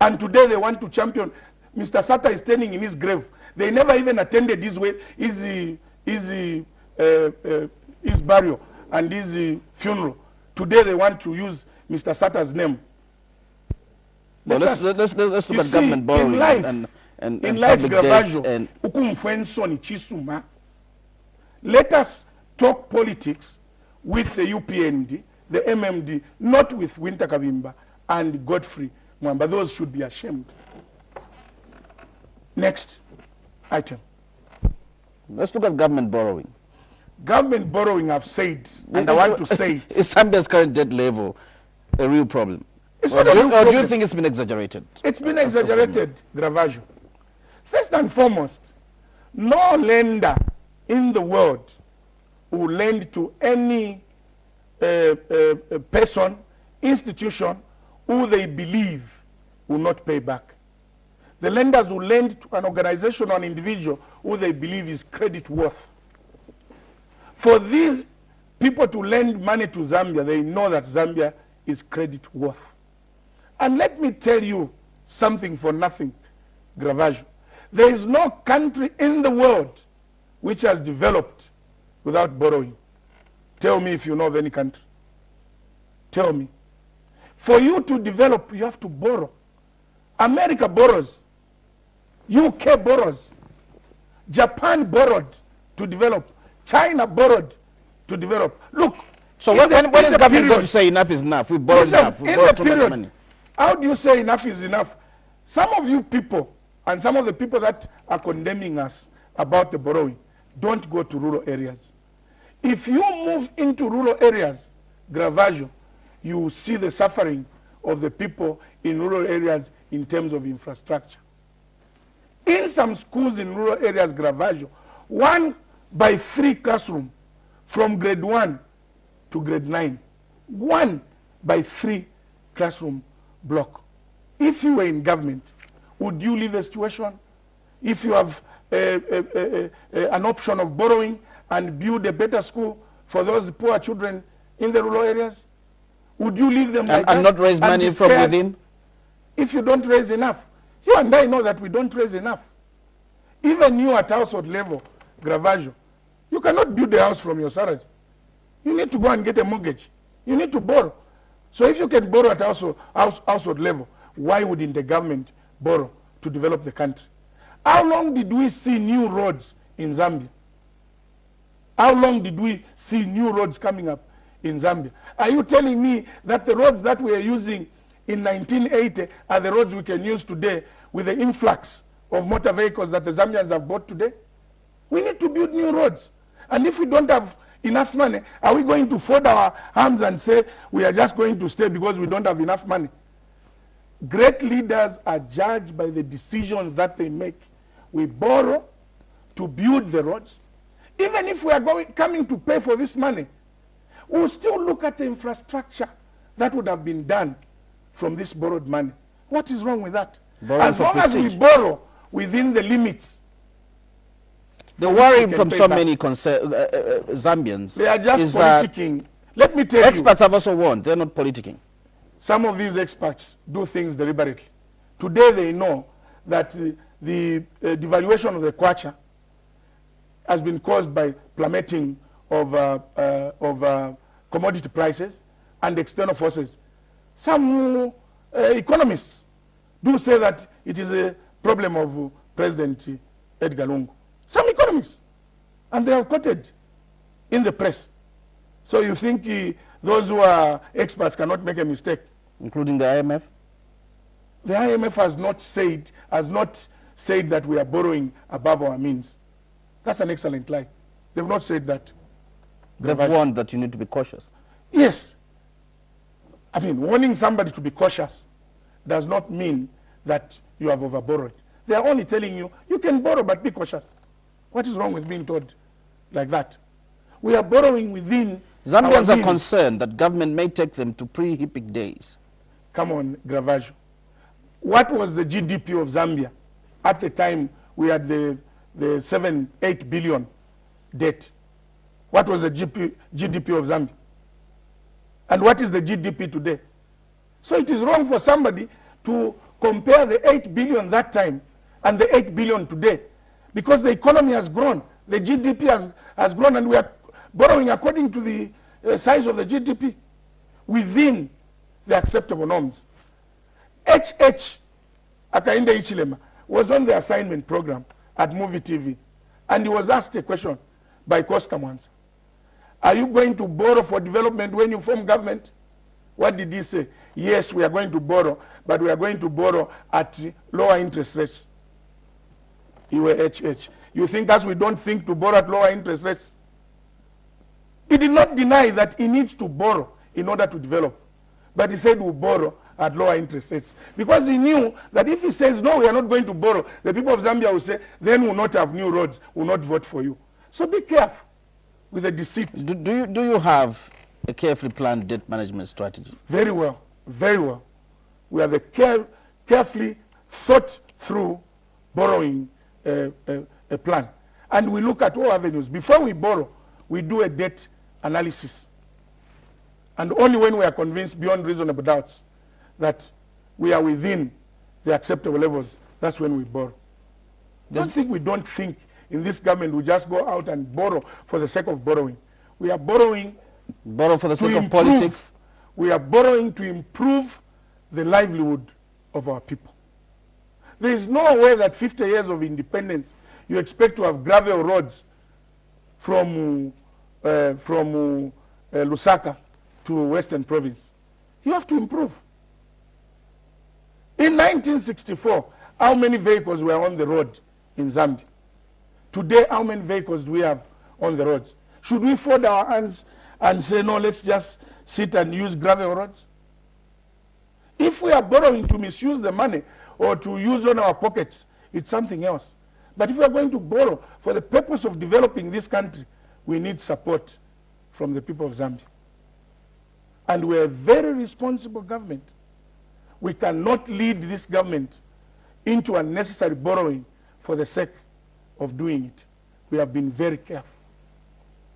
B: And today they want to champion. Mr. Sata is standing in his grave. They never even attended his burial and his funeral. Today they want to use Mr. Sata's name.
A: Well, let's look at government borrowing
B: in life,
A: and
B: Grevazio,
A: and
B: let us talk politics with the UPND, the MMD, not with Winter Kavimba and Godfrey Mwamba. Those should be ashamed. Next item.
A: Let's look at government borrowing.
B: Government borrowing, I've said, and I want to say it.
A: Is Zambia's current debt level a real problem?
B: It's
A: or
B: not a real problem.
A: Or do you think it's been exaggerated?
B: It's been exaggerated, Grevazio. First and foremost, no lender in the world will lend to any person, institution, who they believe will not pay back. The lenders will lend to an organization or an individual who they believe is credit worth. For these people to lend money to Zambia, they know that Zambia is credit worth. And let me tell you something for nothing, Grevazio. There is no country in the world which has developed without borrowing. Tell me if you know of any country. Tell me. For you to develop, you have to borrow. America borrows. UK borrows. Japan borrowed to develop. China borrowed to develop. Look.
A: So when is the government going to say enough is enough? We borrowed enough. We borrowed too much money.
B: How do you say enough is enough? Some of you people, and some of the people that are condemning us about the borrowing, don't go to rural areas. If you move into rural areas, Grevazio, you will see the suffering of the people in rural areas in terms of infrastructure. In some schools in rural areas, Grevazio, 1/3 classroom from grade 1 to grade 9. 1/3 classroom block. If you were in government, would you leave a situation? If you have an option of borrowing and build a better school for those poor children in the rural areas, would you leave them like that?
A: And not raise money from within?
B: If you don't raise enough. You and I know that we don't raise enough. Even you at household level, Grevazio, you cannot build a house from your salary. You need to go and get a mortgage. You need to borrow. So if you can borrow at household level, why wouldn't the government borrow to develop the country? How long did we see new roads in Zambia? How long did we see new roads coming up in Zambia? Are you telling me that the roads that we are using in 1980 are the roads we can use today with the influx of motor vehicles that the Zambians have bought today? We need to build new roads. And if we don't have enough money, are we going to fold our arms and say we are just going to stay because we don't have enough money? Great leaders are judged by the decisions that they make. We borrow to build the roads. Even if we are coming to pay for this money, we'll still look at the infrastructure that would have been done from this borrowed money. What is wrong with that? As long as we borrow within the limits.
A: The worry from so many Zambians
B: they are just politicking. Let me tell you.
A: Experts have also warned they're not politicking.
B: Some of these experts do things deliberately. Today they know that the devaluation of the kwacha has been caused by plummeting of commodity prices and external forces. Some economists do say that it is a problem of President Edgar Lungu. Some economists. And they are quoted in the press. So you think those who are experts cannot make a mistake?
A: Including the IMF?
B: The IMF has not said that we are borrowing above our means. That's an excellent lie. They've not said that.
A: They've warned that you need to be cautious.
B: Yes. I mean, warning somebody to be cautious does not mean that you have overborrowed. They are only telling you, you can borrow, but be cautious. What is wrong with being told like that? We are borrowing within
A: Zambians are concerned that government may take them to pre-HIPIC days.
B: Come on, Grevazio. What was the GDP of Zambia at the time we had the 7-8 billion debt? What was the GDP of Zambia? And what is the GDP today? So it is wrong for somebody to compare the 8 billion that time and the 8 billion today, because the economy has grown, the GDP has grown, and we are borrowing according to the size of the GDP within the acceptable norms. HH Akainde Ichilema was on the assignment program at Movie TV, and he was asked a question by Costa Mwanza. Are you going to borrow for development when you form government? What did he say? Yes, we are going to borrow, but we are going to borrow at lower interest rates. You were HH. You think us we don't think to borrow at lower interest rates? He did not deny that he needs to borrow in order to develop, but he said we'll borrow at lower interest rates, because he knew that if he says no, we are not going to borrow, the people of Zambia will say, then we'll not have new roads, we'll not vote for you. So be careful with the deceit.
A: Do you have a carefully planned debt management strategy?
B: Very well, very well. We have a carefully thought through borrowing a plan. And we look at all avenues. Before we borrow, we do a debt analysis. And only when we are convinced beyond reasonable doubts that we are within the acceptable levels, that's when we borrow. Don't think we don't think in this government we just go out and borrow for the sake of borrowing. We are borrowing.
A: Borrow for the sake of politics?
B: We are borrowing to improve the livelihood of our people. There is no way that 50 years of independence you expect to have gravel roads from Lusaka to Western Province. You have to improve. In 1964, how many vehicles were on the road in Zambia? Today, how many vehicles do we have on the roads? Should we fold our hands and say, no, let's just sit and use gravel roads? If we are borrowing to misuse the money or to use on our pockets, it's something else. But if we are going to borrow for the purpose of developing this country, we need support from the people of Zambia. And we're a very responsible government. We cannot lead this government into unnecessary borrowing for the sake of doing it. We have been very careful.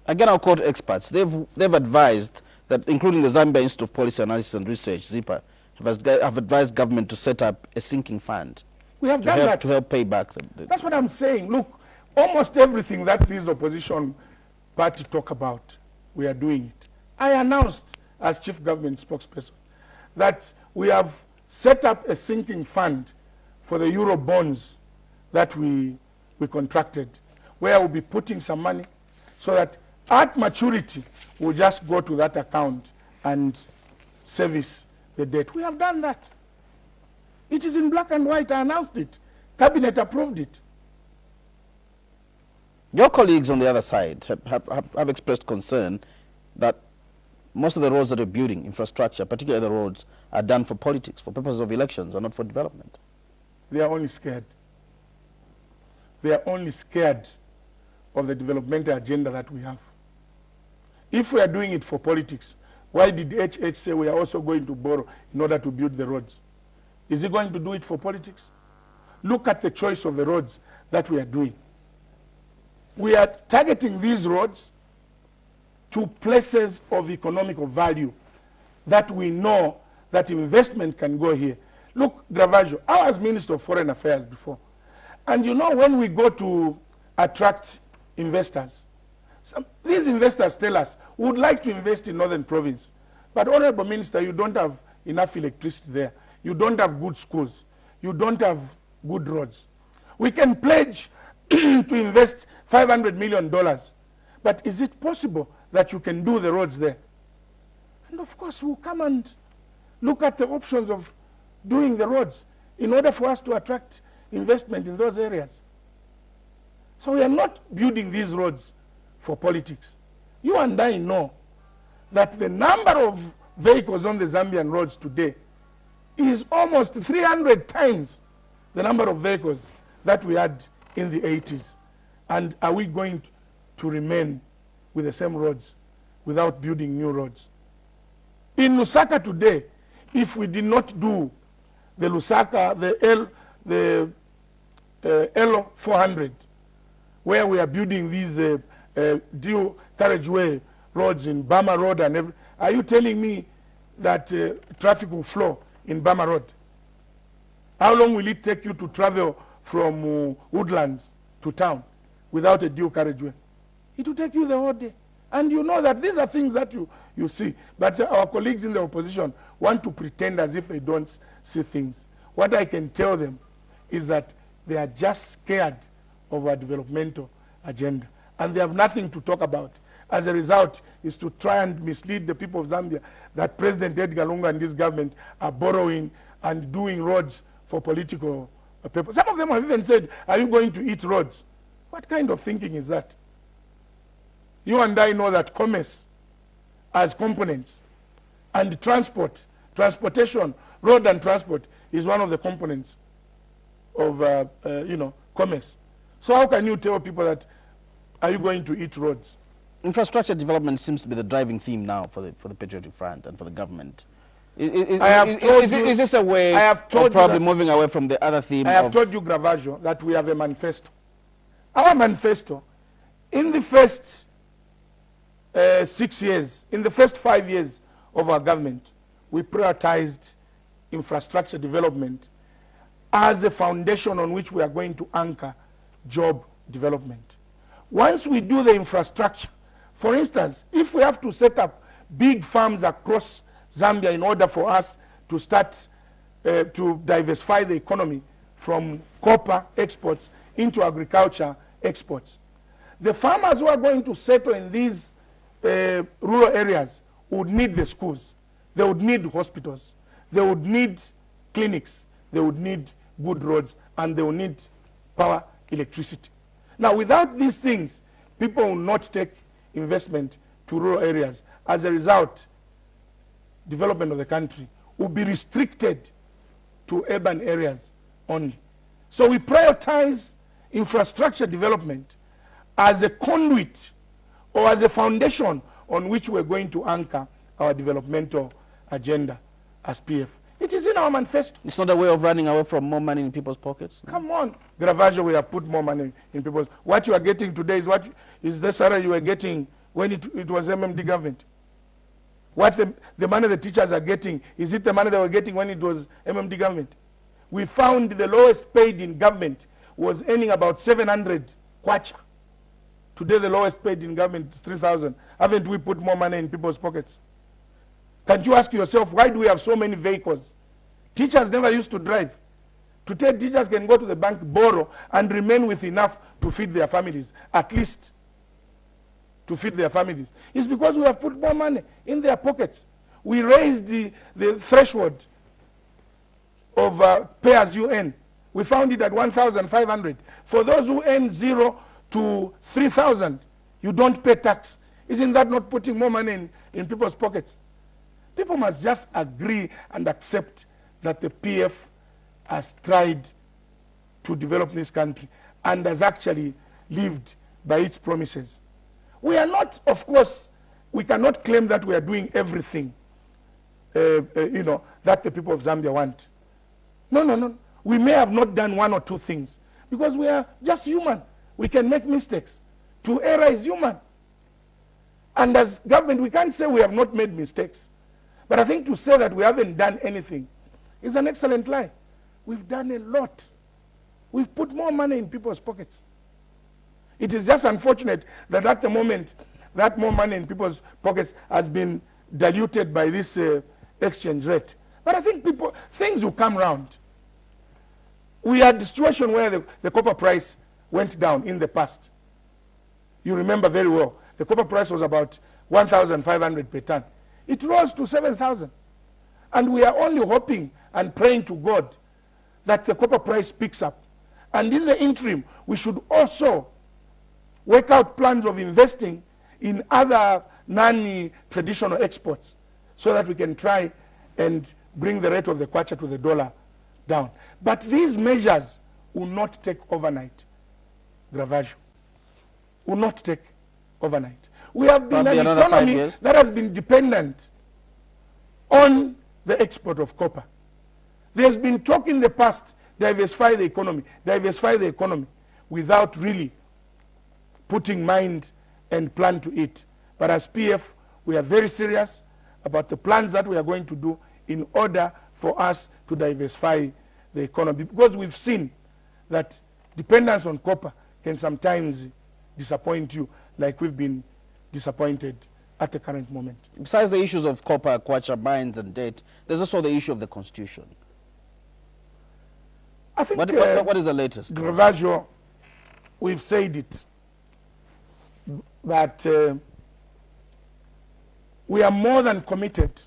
A: Again, I'll quote experts. They've advised that, including the Zambia Institute of Policy Analysis and Research, ZIPA, have advised government to set up a sinking fund.
B: We have done that.
A: To help pay back.
B: That's what I'm saying. Look, almost everything that this opposition party talk about, we are doing it. I announced as chief government spokesperson that we have set up a sinking fund for the Euro bonds that we contracted, where we'll be putting some money so that at maturity, we'll just go to that account and service the debt. We have done that. It is in black and white. I announced it. Cabinet approved it.
A: Your colleagues on the other side have expressed concern that most of the roads that are building, infrastructure, particularly the roads, are done for politics, for purposes of elections, and not for development.
B: They are only scared. They are only scared of the developmental agenda that we have. If we are doing it for politics, why did HH say we are also going to borrow in order to build the roads? Is he going to do it for politics? Look at the choice of the roads that we are doing. We are targeting these roads to places of economical value that we know that investment can go here. Look, Grevazio, I was Minister of Foreign Affairs before. And you know, when we go to attract investors, these investors tell us, we would like to invest in Northern Province. But Honorable Minister, you don't have enough electricity there. You don't have good schools. You don't have good roads. We can pledge to invest $500 million. But is it possible that you can do the roads there? And of course, we'll come and look at the options of doing the roads in order for us to attract investment in those areas. So we are not building these roads for politics. You and I know that the number of vehicles on the Zambian roads today is almost 300 times the number of vehicles that we had in the 80s. And are we going to remain with the same roads without building new roads? In Lusaka today, if we did not do the Lusaka, the L400, where we are building these dual carriageway roads in Bama Road and every, are you telling me that traffic will flow in Bama Road? How long will it take you to travel from Woodlands to town without a dual carriageway? It will take you the whole day. And you know that these are things that you see. But our colleagues in the opposition want to pretend as if they don't see things. What I can tell them is that they are just scared of our developmental agenda. And they have nothing to talk about. As a result, is to try and mislead the people of Zambia that President Edgar Lungu and this government are borrowing and doing roads for political purpose. Some of them have even said, are you going to eat roads? What kind of thinking is that? You and I know that commerce as components and transportation, road and transport is one of the components of commerce. So how can you tell people that, are you going to eat roads?
A: Infrastructure development seems to be the driving theme now for the Patriotic Front and for the government. Is this a way of probably moving away from the other theme?
B: I have told you, Grevazio, that we have a manifesto. Our manifesto, in the first 6 years, in the first 5 years of our government, we prioritized infrastructure development as a foundation on which we are going to anchor job development. Once we do the infrastructure, for instance, if we have to set up big farms across Zambia in order for us to start to diversify the economy from copper exports into agriculture exports, the farmers who are going to settle in these rural areas would need the schools, they would need hospitals, they would need clinics, they would need good roads, and they would need power, electricity. Now, without these things, people will not take investment to rural areas. As a result, development of the country will be restricted to urban areas only. So we prioritize infrastructure development as a conduit or as a foundation on which we're going to anchor our developmental agenda as PF. It is in our manifesto.
A: It's not a way of running away from more money in people's pockets?
B: Come on. Grevazio, we have put more money in people's... What you are getting today is the salary you were getting when it was MMD government. What the money the teachers are getting, is it the money they were getting when it was MMD government? We found the lowest paid in government was earning about 700 kwacha. Today the lowest paid in government is 3,000. Haven't we put more money in people's pockets? Can't you ask yourself, why do we have so many vehicles? Teachers never used to drive. Today teachers can go to the bank, borrow, and remain with enough to feed their families, at least to feed their families. It's because we have put more money in their pockets. We raised the threshold of pay as you earn. We found it at 1,500. For those who earn 0 to 3,000, you don't pay tax. Isn't that not putting more money in people's pockets? People must just agree and accept that the PF has tried to develop this country and has actually lived by its promises. We are not, of course, we cannot claim that we are doing everything, that the people of Zambia want. No. We may have not done 1 or 2 things because we are just human. We can make mistakes. To err is human. And as government, we can't say we have not made mistakes. But I think to say that we haven't done anything is an excellent lie. We've done a lot. We've put more money in people's pockets. It is just unfortunate that at the moment, that more money in people's pockets has been diluted by this exchange rate. But I think things will come round. We had the situation where the copper price went down in the past. You remember very well. The copper price was about 1,500 per ton. It rose to 7,000. And we are only hoping and praying to God that the copper price picks up. And in the interim, we should also work out plans of investing in other non-traditional exports so that we can try and bring the rate of the kwacha to the dollar down. But these measures will not take overnight, Grevazio. Will not take overnight. We have been an economy that has been dependent on the export of copper. There's been talk in the past, diversify the economy, without really putting mind and plan to it. But as PF, we are very serious about the plans that we are going to do in order for us to diversify the economy, because we've seen that dependence on copper can sometimes disappoint you, like we've been disappointed at the current moment.
A: Besides the issues of copper, kwacha, mines and debt, there's also the issue of the constitution.
B: I think
A: what is the latest?
B: Grevazio, we've said it, but we are more than committed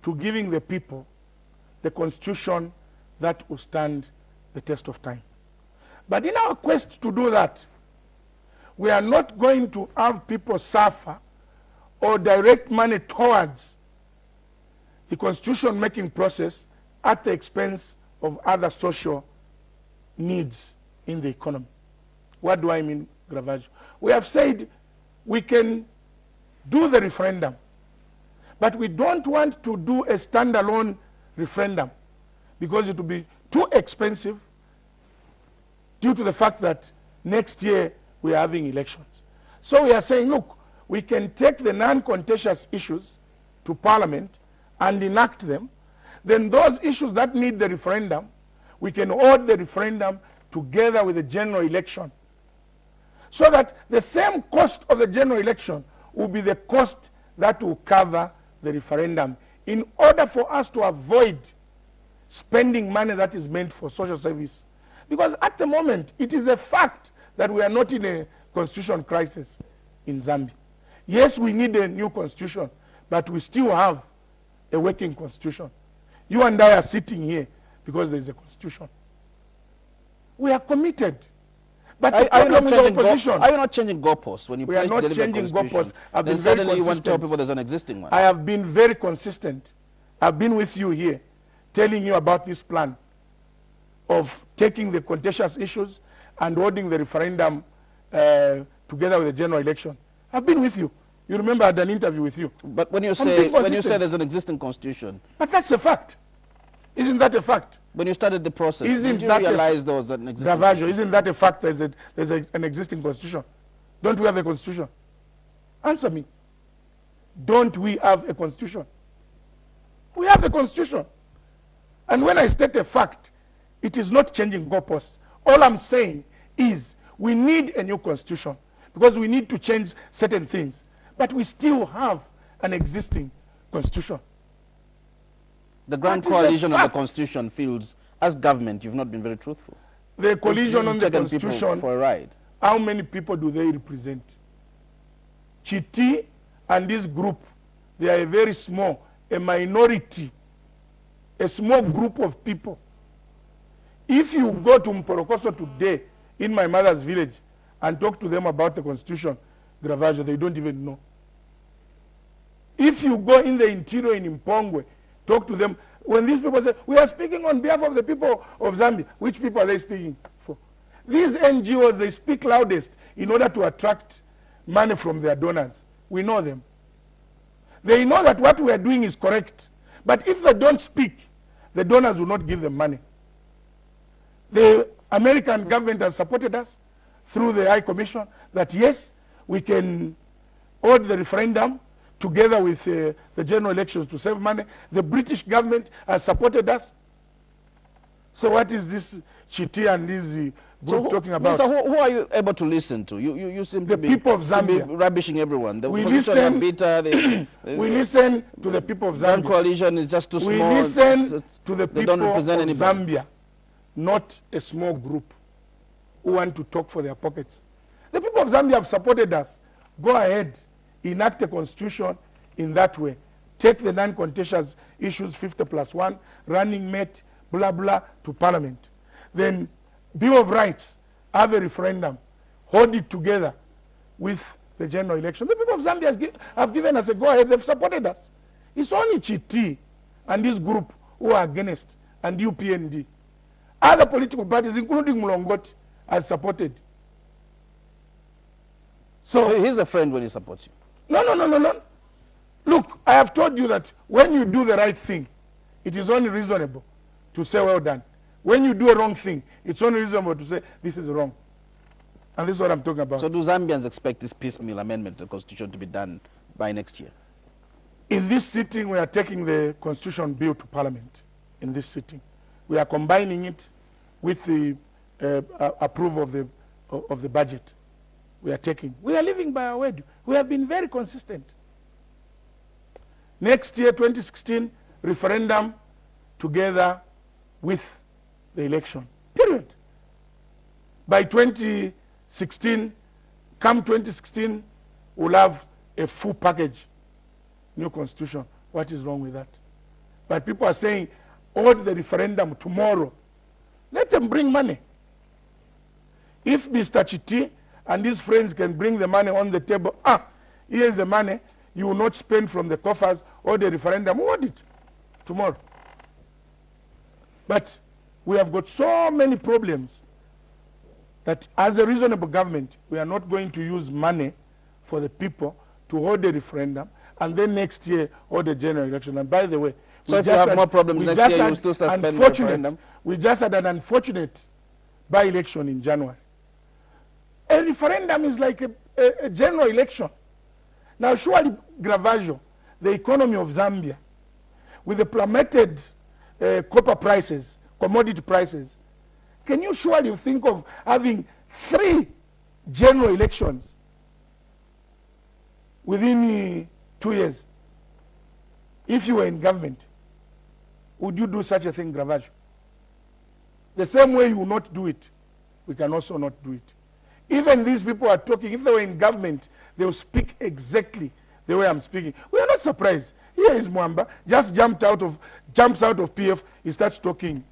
B: to giving the people the constitution that will stand the test of time. But in our quest to do that, we are not going to have people suffer or direct money towards the constitution making process at the expense of other social needs in the economy. What do I mean, Grevazio? We have said we can do the referendum, but we don't want to do a standalone referendum because it will be too expensive due to the fact that next year we are having elections. So we are saying, look, we can take the non-contentious issues to Parliament and enact them. Then those issues that need the referendum, we can hold the referendum together with the general election, so that the same cost of the general election will be the cost that will cover the referendum, in order for us to avoid spending money that is meant for social service. Because at the moment, it is a fact that we are not in a constitution crisis in Zambia. Yes, we need a new constitution, but we still have a working constitution. You and I are sitting here because there is a constitution. We are committed. But
A: are you not changing goalposts when you
B: we are not changing goalposts?
A: Then suddenly you want to tell people there's an existing one.
B: I have been very consistent. I've been with you here, telling you about this plan of taking the contentious issues and holding the referendum together with the general election. I've been with you. You remember I had an interview with you.
A: But when you say there's an existing constitution,
B: but that's a fact. Isn't that a fact?
A: When you started the process, did you realize there was an existing
B: Grevazio, isn't that a fact? There's an existing constitution. Don't we have a constitution? Answer me. Don't we have a constitution? We have a constitution. And when I state a fact, it is not changing goalposts. All I'm saying is we need a new constitution because we need to change certain things. But we still have an existing constitution.
A: The Grand Coalition of the Constitution feels, as government, you've not been very truthful.
B: The coalition on the Constitution,
A: for a ride.
B: How many people do they represent? Chiti and this group, they are a very small, a minority, a small group of people. If you go to Mporokoso today, in my mother's village, and talk to them about the Constitution, Grevazio, they don't even know. If you go in the interior in Mpongwe, talk to them. When these people say, we are speaking on behalf of the people of Zambia, which people are they speaking for? These NGOs, they speak loudest in order to attract money from their donors. We know them. They know that what we are doing is correct. But if they don't speak, the donors will not give them money. The American government has supported us through the High Commission that yes, we can hold the referendum together with the general elections to save money. The British government has supported us. So what is this Chiti and this group talking about?
A: So who are you able to listen to? You seem
B: to be people of Zambia.
A: Rubbishing everyone.
B: We listen. We listen to the people of Zambia.
A: Grand Coalition is just too small.
B: We listen to the people of
A: anybody.
B: Zambia, not a small group who want to talk for their pockets. The people of Zambia have supported us. Go ahead. Enact a constitution in that way. Take the non-contentious issues, 50+1, running mate, blah, blah, to Parliament. Then Bill of Rights, have a referendum, hold it together with the general election. The people of Zambia have given us a go-ahead. They've supported us. It's only Chiti and this group who are against, and UPND. Other political parties, including Mulongoti, are supported.
A: So he's a friend when he supports you.
B: No. Look, I have told you that when you do the right thing, it is only reasonable to say well done. When you do a wrong thing, it's only reasonable to say this is wrong. And this is what I'm talking about.
A: So do Zambians expect this piecemeal amendment to the Constitution to be done by next year?
B: In this sitting, we are taking the Constitution bill to Parliament. In this sitting, we are combining it with the approval of the budget. We are living by our word. We have been very consistent. Next year, 2016, referendum together with the election. Period. By 2016, come 2016, we'll have a full package, new constitution. What is wrong with that? But people are saying, hold the referendum tomorrow. Let them bring money. If Mr. Chiti and his friends can bring the money on the table, here's the money, you will not spend from the coffers or the referendum, hold it tomorrow. But we have got so many problems that as a reasonable government, we are not going to use money for the people to hold the referendum and then next year hold the general election. And by the way,
A: so if you have more problems next year, you will still suspend the referendum?
B: We just had an unfortunate by-election in January. A referendum is like a general election. Now, surely, Grevazio, the economy of Zambia, with the plummeted copper prices, commodity prices, can you surely think of having 3 general elections within 2 years? If you were in government, would you do such a thing, Grevazio? The same way you will not do it, we can also not do it. Even these people are talking, if they were in government, they will speak exactly the way I'm speaking. We are not surprised. Here is Mwamba, just jumps out of PF, he starts talking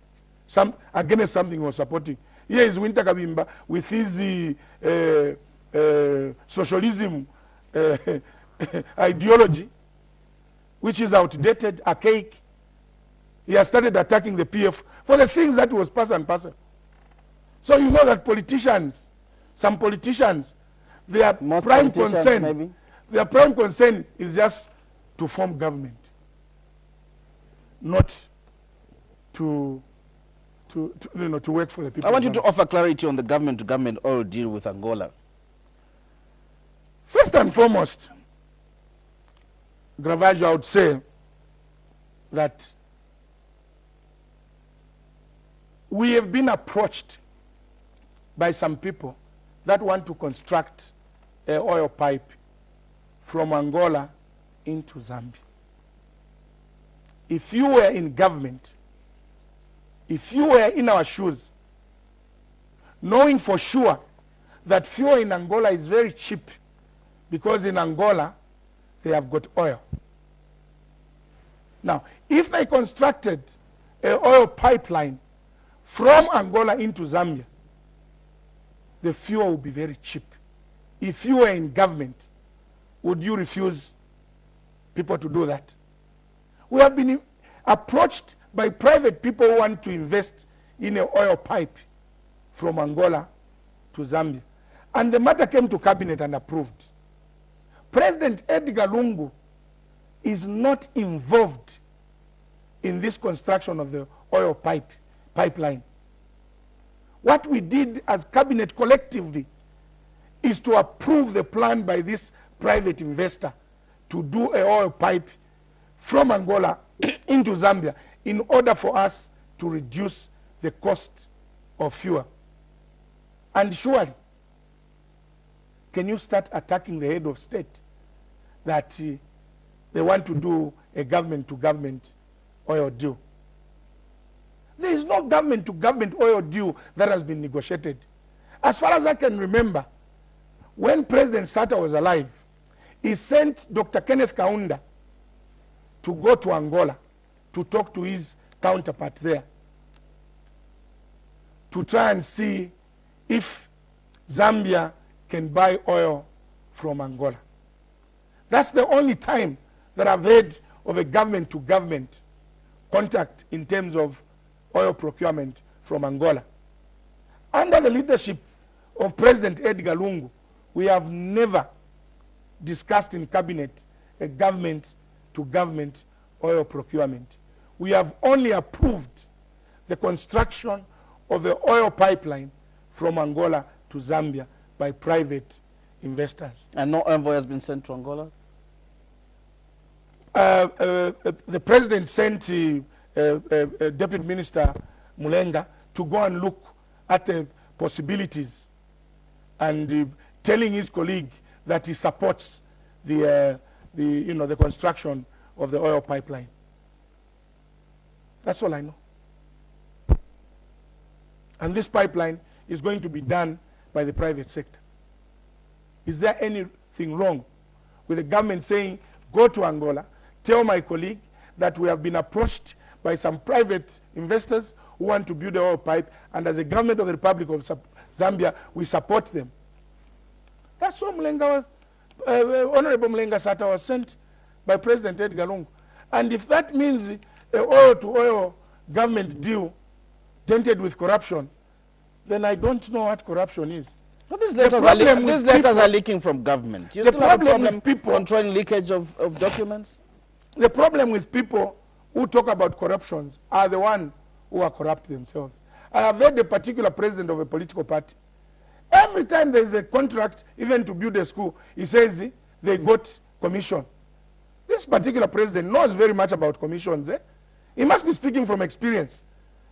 B: against something he was supporting. Here is Winter Kabimba with his socialism ideology, which is outdated, archaic. He has started attacking the PF for the things that was part and parcel. So you know that politicians, some politicians, their prime concern is just to form government, not to work for the people.
A: I want you to offer clarity on the government-to-government oil deal with Angola.
B: First and foremost, Grevazio, I would say that we have been approached by some people that want to construct an oil pipe from Angola into Zambia. If you were in government, if you were in our shoes, knowing for sure that fuel in Angola is very cheap, because in Angola they have got oil. Now, if they constructed an oil pipeline from Angola into Zambia, the fuel will be very cheap. If you were in government, would you refuse people to do that? We have been approached by private people who want to invest in an oil pipe from Angola to Zambia. And the matter came to cabinet and approved. President Edgar Lungu is not involved in this construction of the oil pipeline. What we did as cabinet collectively is to approve the plan by this private investor to do an oil pipe from Angola into Zambia in order for us to reduce the cost of fuel. And surely, can you start attacking the head of state that they want to do a government-to-government oil deal? There is no government-to-government oil deal that has been negotiated. As far as I can remember, when President Sata was alive, he sent Dr. Kenneth Kaunda to go to Angola to talk to his counterpart there, to try and see if Zambia can buy oil from Angola. That's the only time that I've heard of a government-to-government contact in terms of oil procurement from Angola. Under the leadership of President Edgar Lungu, we have never discussed in cabinet a government-to-government oil procurement. We have only approved the construction of the oil pipeline from Angola to Zambia by private investors.
A: And no envoy has been sent to Angola?
B: The president sent Deputy Minister Mulenga to go and look at the possibilities and telling his colleague that he supports the construction of the oil pipeline. That's all I know. And this pipeline is going to be done by the private sector. Is there anything wrong with the government saying, go to Angola, tell my colleague that we have been approached by some private investors who want to build the oil pipe, and as a government of the Republic of Zambia, we support them. That's what Mulenga was, Honorable Mulenga Sata was sent by President Edgar Lungu. And if that means an oil-to-oil government deal dented with corruption, then I don't know what corruption is.
A: Well, these letters are leaking from government. You still have a problem with people controlling leakage of documents?
B: The problem with people who talk about corruptions are the ones who are corrupt themselves. I have heard the particular president of a political party. Every time there is a contract, even to build a school, he says they got commission. This particular president knows very much about commissions. He must be speaking from experience,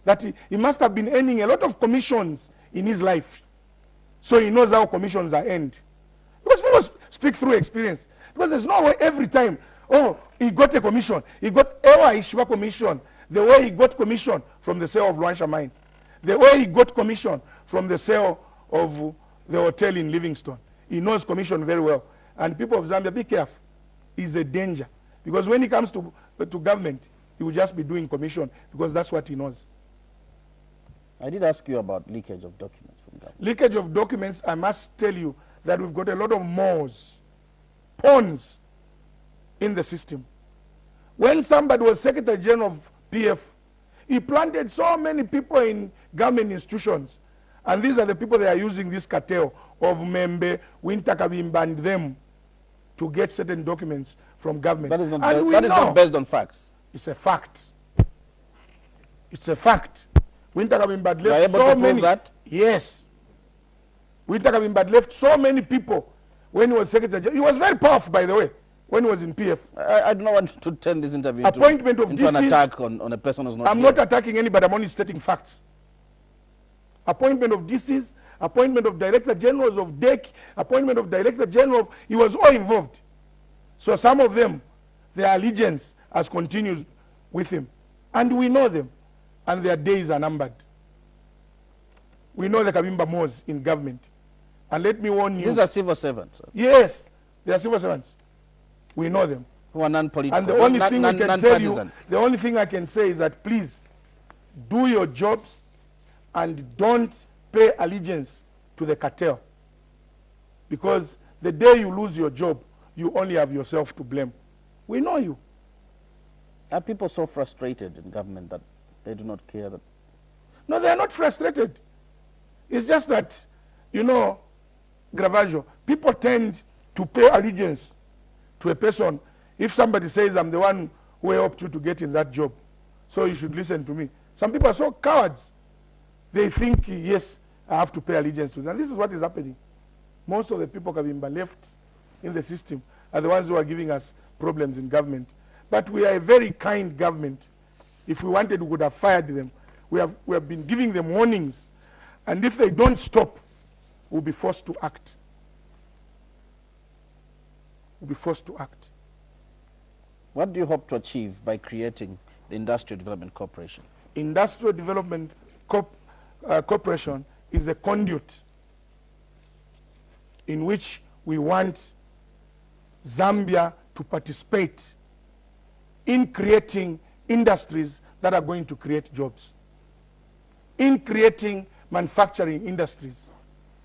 B: that he must have been earning a lot of commissions in his life. So he knows how commissions are earned. Because people speak through experience. Because there's no way every time, oh, he got a commission. He got Ewa Ishwa commission. The way he got commission from the sale of Luansha mine. The way he got commission from the sale of the hotel in Livingstone. He knows commission very well. And people of Zambia, be careful. He's a danger. Because when he comes to government, he will just be doing commission because that's what he knows.
A: I did ask you about leakage of documents from government.
B: Leakage of documents, I must tell you that we've got a lot of moles, pawns in the system. When somebody was Secretary General of PF, he planted so many people in government institutions. And these are the people that are using this cartel of Membe, Winter Kabimba, and them to get certain documents from government.
A: That is not based on facts.
B: It's a fact. It's a fact. Winter Kabimba left
A: so many. That?
B: Yes. Winter Kabimba left so many people when he was Secretary General. He was very powerful, by the way, when he was in PF.
A: I do not want to turn this interview
B: into
A: an attack on a person who's not
B: I'm not attacking anybody, I'm only stating facts. Appointment of DCs, appointment of Director Generals of DEC, appointment of Director General, he was all involved. So some of them, their allegiance has continued with him. And we know them, and their days are numbered. We know the Kabimba Moors in government. And let me warn you.
A: These are civil servants. Sir.
B: Yes, they are civil servants. We know them.
A: Who are non-political.
B: And the only thing I can tell you, the only thing I can say is that please do your jobs and don't pay allegiance to the cartel. Because the day you lose your job, you only have yourself to blame. We know you.
A: Are people so frustrated in government that they do not care?
B: No, they are not frustrated. It's just that, you know, Grevazio, people tend to pay allegiance to a person if somebody says, I'm the one who helped you to get in that job, so you should listen to me. Some people are so cowards. They think, yes, I have to pay allegiance to them. And this is what is happening. Most of the people who have been left in the system are the ones who are giving us problems in government. But we are a very kind government. If we wanted, we would have fired them. We have been giving them warnings. And if they don't stop, we'll be forced to act. We'll be forced to act.
A: What do you hope to achieve by creating the Industrial Development Corporation?
B: Industrial Development Corporation is a conduit in which we want Zambia to participate in creating industries that are going to create jobs, in creating manufacturing industries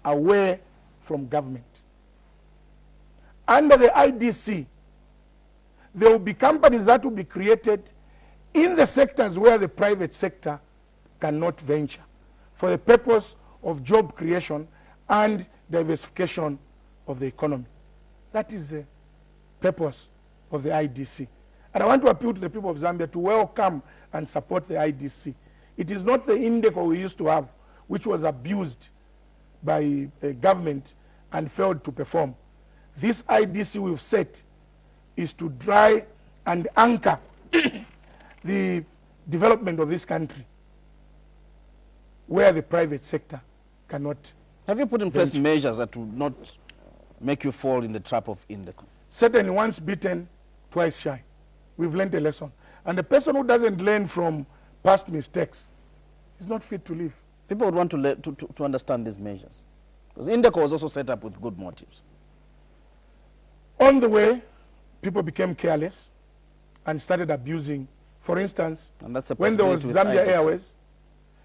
B: away from government. Under the IDC, there will be companies that will be created in the sectors where the private sector cannot venture, for the purpose of job creation and diversification of the economy. That is the purpose of the IDC. And I want to appeal to the people of Zambia to welcome and support the IDC. It is not the INDECO we used to have, which was abused by government and failed to perform. This IDC we've set is to try and anchor the development of this country where the private sector cannot.
A: Have you put in place measures that will not make you fall in the trap of INDECO?
B: Certainly, once bitten, twice shy. We've learned a lesson. And the person who doesn't learn from past mistakes is not fit to live.
A: People would want to understand these measures. Because INDECO was also set up with good motives.
B: On the way, people became careless and started abusing. For instance, when there was Zambia Airways,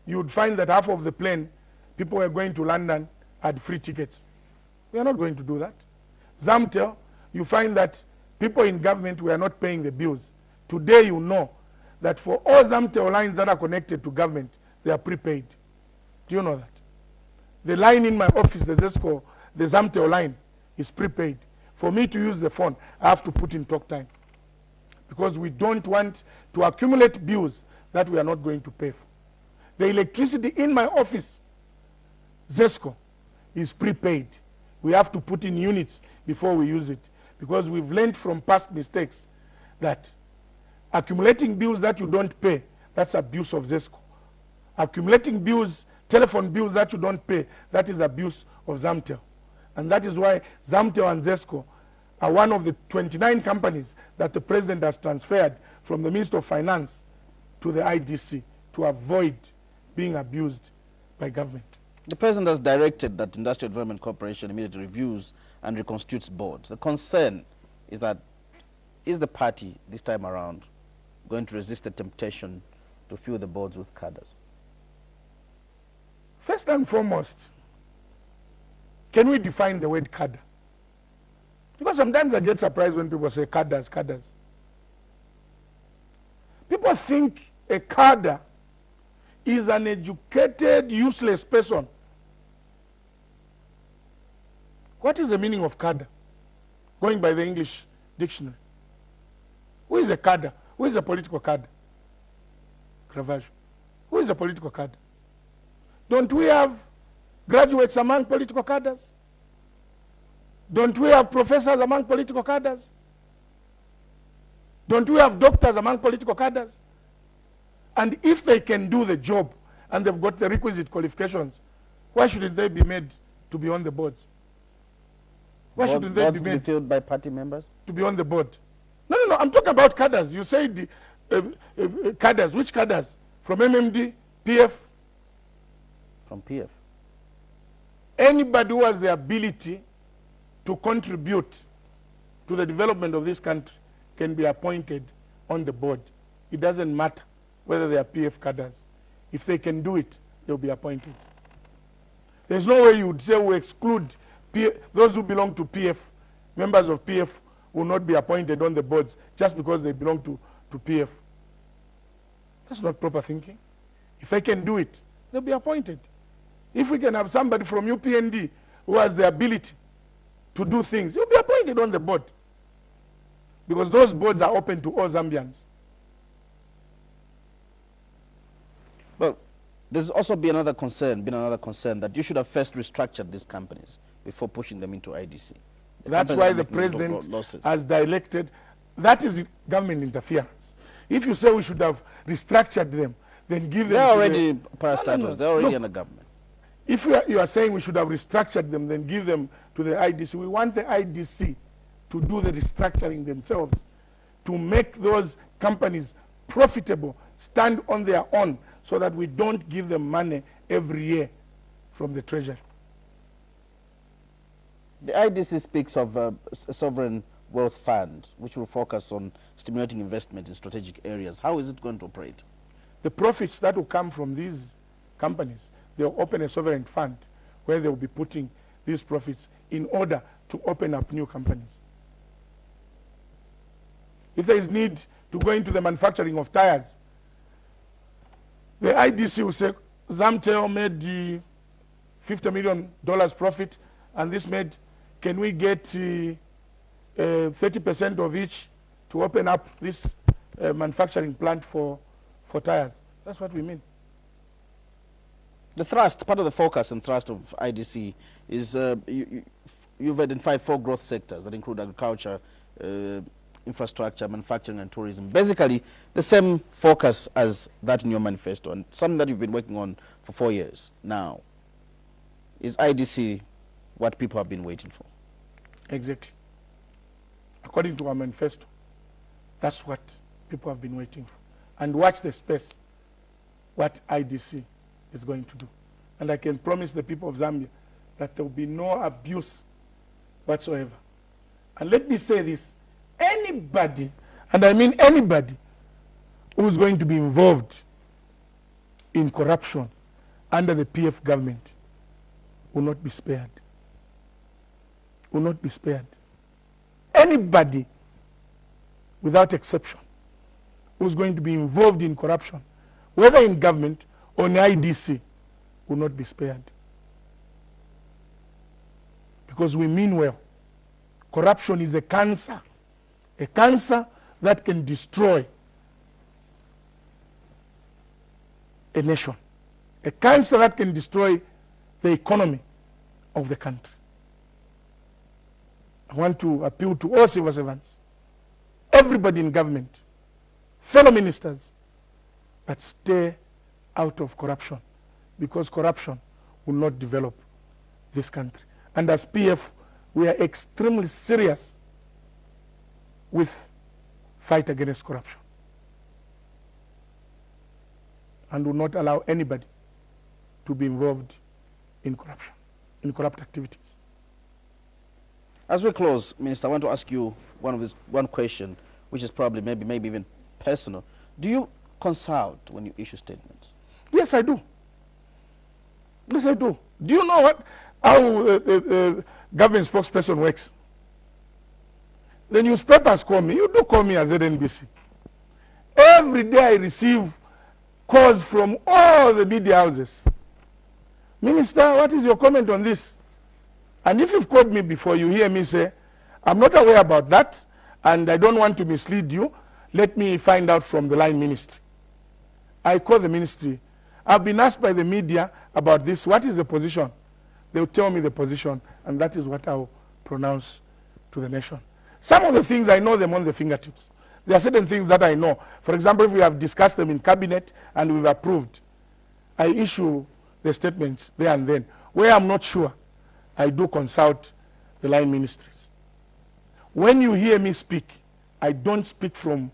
B: you would find that half of the plane, people were going to London, had free tickets. We are not going to do that. Zamtel, you find that people in government were not paying the bills. Today you know that for all Zamtel lines that are connected to government, they are prepaid. Do you know that? The line in my office, the ZESCO, the Zamtel line, is prepaid. For me to use the phone, I have to put in talk time. Because we don't want to accumulate bills that we are not going to pay for. The electricity in my office, ZESCO, is prepaid. We have to put in units before we use it. Because we've learned from past mistakes that accumulating bills that you don't pay, that's abuse of ZESCO. Accumulating bills, telephone bills that you don't pay, that is abuse of Zamtel. And that is why Zamtel and ZESCO are one of the 29 companies that the president has transferred from the Minister of Finance to the IDC to avoid being abused by government.
A: The president has directed that Industrial Development Corporation immediately reviews and reconstitutes boards. The concern is that, is the party this time around going to resist the temptation to fill the boards with cadres?
B: First and foremost, can we define the word cadre? Because sometimes I get surprised when people say cadres. People think a cadre is an educated, useless person. What is the meaning of cadre? Going by the English dictionary. Who is a cadre? Who is a political cadre? Grevazio. Who is a political cadre? Don't we have graduates among political cadres? Don't we have professors among political cadres? Don't we have doctors among political cadres? And if they can do the job and they've got the requisite qualifications, why shouldn't they be made to be on the boards? Why shouldn't they be made
A: filled by party members?
B: To be on the board? No, I'm talking about cadres. You said cadres. Which cadres? From MMD, PF?
A: From PF.
B: Anybody who has the ability to contribute to the development of this country can be appointed on the board. It doesn't matter whether they are PF cadres. If they can do it, they'll be appointed. There's no way you would say we exclude those who belong to PF. Members of PF will not be appointed on the boards just because they belong to PF. That's not proper thinking. If they can do it, they'll be appointed. If we can have somebody from UPND who has the ability to do things, he'll be appointed on the board. Because those boards are open to all Zambians.
A: Well, there's also been another concern that you should have first restructured these companies before pushing them into IDC.
B: That's why the president has directed. That is government interference. If you say we should have restructured them, then give them.
A: They're already parastatals. They're already in the government.
B: If you are saying we should have restructured them, then give them to the IDC. We want the IDC to do the restructuring themselves, to make those companies profitable, stand on their own, so that we don't give them money every year from the treasury.
A: The IDC speaks of a sovereign wealth fund, which will focus on stimulating investment in strategic areas. How is it going to operate?
B: The profits that will come from these companies, they'll open a sovereign fund where they'll be putting these profits in order to open up new companies. if there is need to go into the manufacturing of tires, the IDC will say, Zamtel made the $50 million profit, and this made, can we get 30% of each to open up this manufacturing plant for tires? That's what we mean.
A: The thrust, part of the focus and thrust of IDC is you've identified 4 growth sectors that include agriculture, infrastructure, manufacturing and tourism. Basically the same focus as that in your manifesto, and something that you've been working on for 4 years now. Is IDC what people have been waiting for?
B: Exactly. According to our manifesto, that's what people have been waiting for. And watch the space, what IDC is going to do. And I can promise the people of Zambia that there will be no abuse whatsoever. And let me say this, anybody, and I mean anybody, who's going to be involved in corruption under the PF government will not be spared. Will not be spared. Anybody, without exception, who's going to be involved in corruption, whether in government or in IDC, will not be spared. Because we mean well. Corruption is a cancer that can destroy a nation, a cancer that can destroy the economy of the country. I want to appeal to all civil servants, everybody in government, fellow ministers, that stay out of corruption, because corruption will not develop this country. And as PF, we are extremely serious with fight against corruption, and will not allow anybody to be involved in corruption, in corrupt activities.
A: As we close, Minister, I want to ask you one question, which is probably maybe even personal. Do you consult when you issue statements?
B: Yes, I do. Yes, I do. Do you know how government spokesperson works? The newspapers call me. You do call me as ZNBC. Every day I receive calls from all the media houses. Minister, what is your comment on this? And if you've called me before, you hear me say, I'm not aware about that, and I don't want to mislead you. Let me find out from the line ministry. I call the ministry. I've been asked by the media about this. What is the position? They'll tell me the position, and that is what I'll pronounce to the nation. Some of the things, I know them on the fingertips. There are certain things that I know. For example, if we have discussed them in cabinet and we've approved, I issue the statements there and then. Where I'm not sure, I do consult the line ministries. When you hear me speak, I don't speak from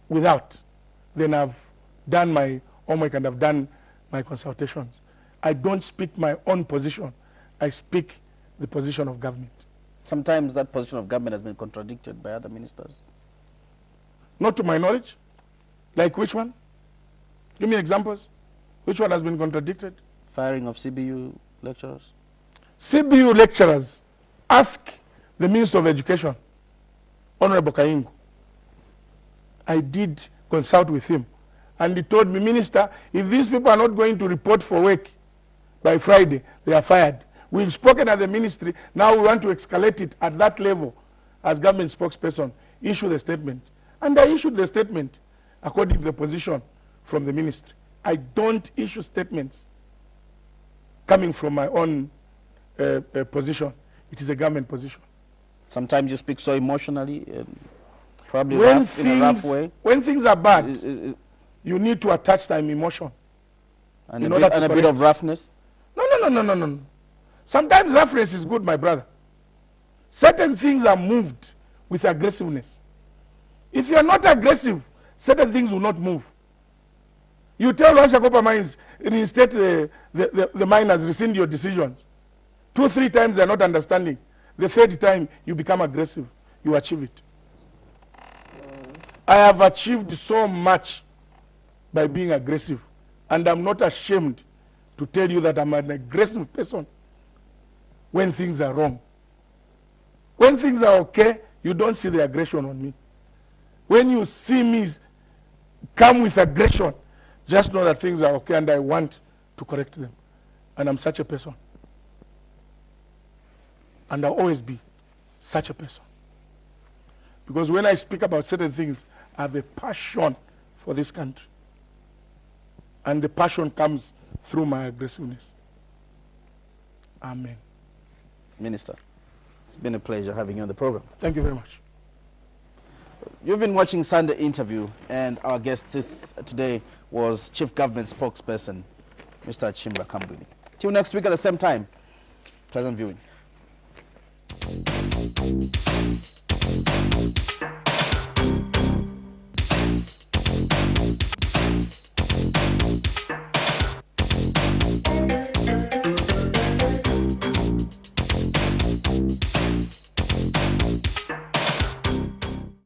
B: without. Then I've done my homework and I've done my consultations. I don't speak my own position. I speak the position of government.
A: Sometimes that position of government has been contradicted by other ministers.
B: Not to my knowledge. Like which one? Give me examples. Which one has been contradicted?
A: Firing of CBU lecturers.
B: CBU lecturers ask the Minister of Education, Honorable Kayingo. I did consult with him, and he told me, Minister, if these people are not going to report for work by Friday, they are fired. We've spoken at the ministry, now we want to escalate it at that level as government spokesperson, issue the statement. And I issued the statement according to the position from the ministry. I don't issue statements coming from my own position. It is a government position.
A: Sometimes you speak so emotionally, probably in a rough way.
B: When things are bad, you need to attach time emotion.
A: And a bit of roughness?
B: No. Sometimes roughness is good, my brother. Certain things are moved with aggressiveness. If you are not aggressive, certain things will not move. You tell Russia Copper Mines, instead the miners rescind your decisions. 2 or 3 times they are not understanding. The 3rd time you become aggressive, you achieve it. I have achieved so much by being aggressive, and I'm not ashamed to tell you that I'm an aggressive person when things are wrong. When things are okay, you don't see the aggression on me. When you see me come with aggression, just know that things are okay and I want to correct them. And I'm such a person. And I'll always be such a person. Because when I speak about certain things, I have a passion for this country. And the passion comes through my aggressiveness. Amen.
A: Minister, it's been a pleasure having you on the program.
B: Thank you very much.
A: You've been watching Sunday Interview, and our guest today was Chief Government Spokesperson, Mr. Chishimba Kambwili. Till next week at the same time, pleasant viewing.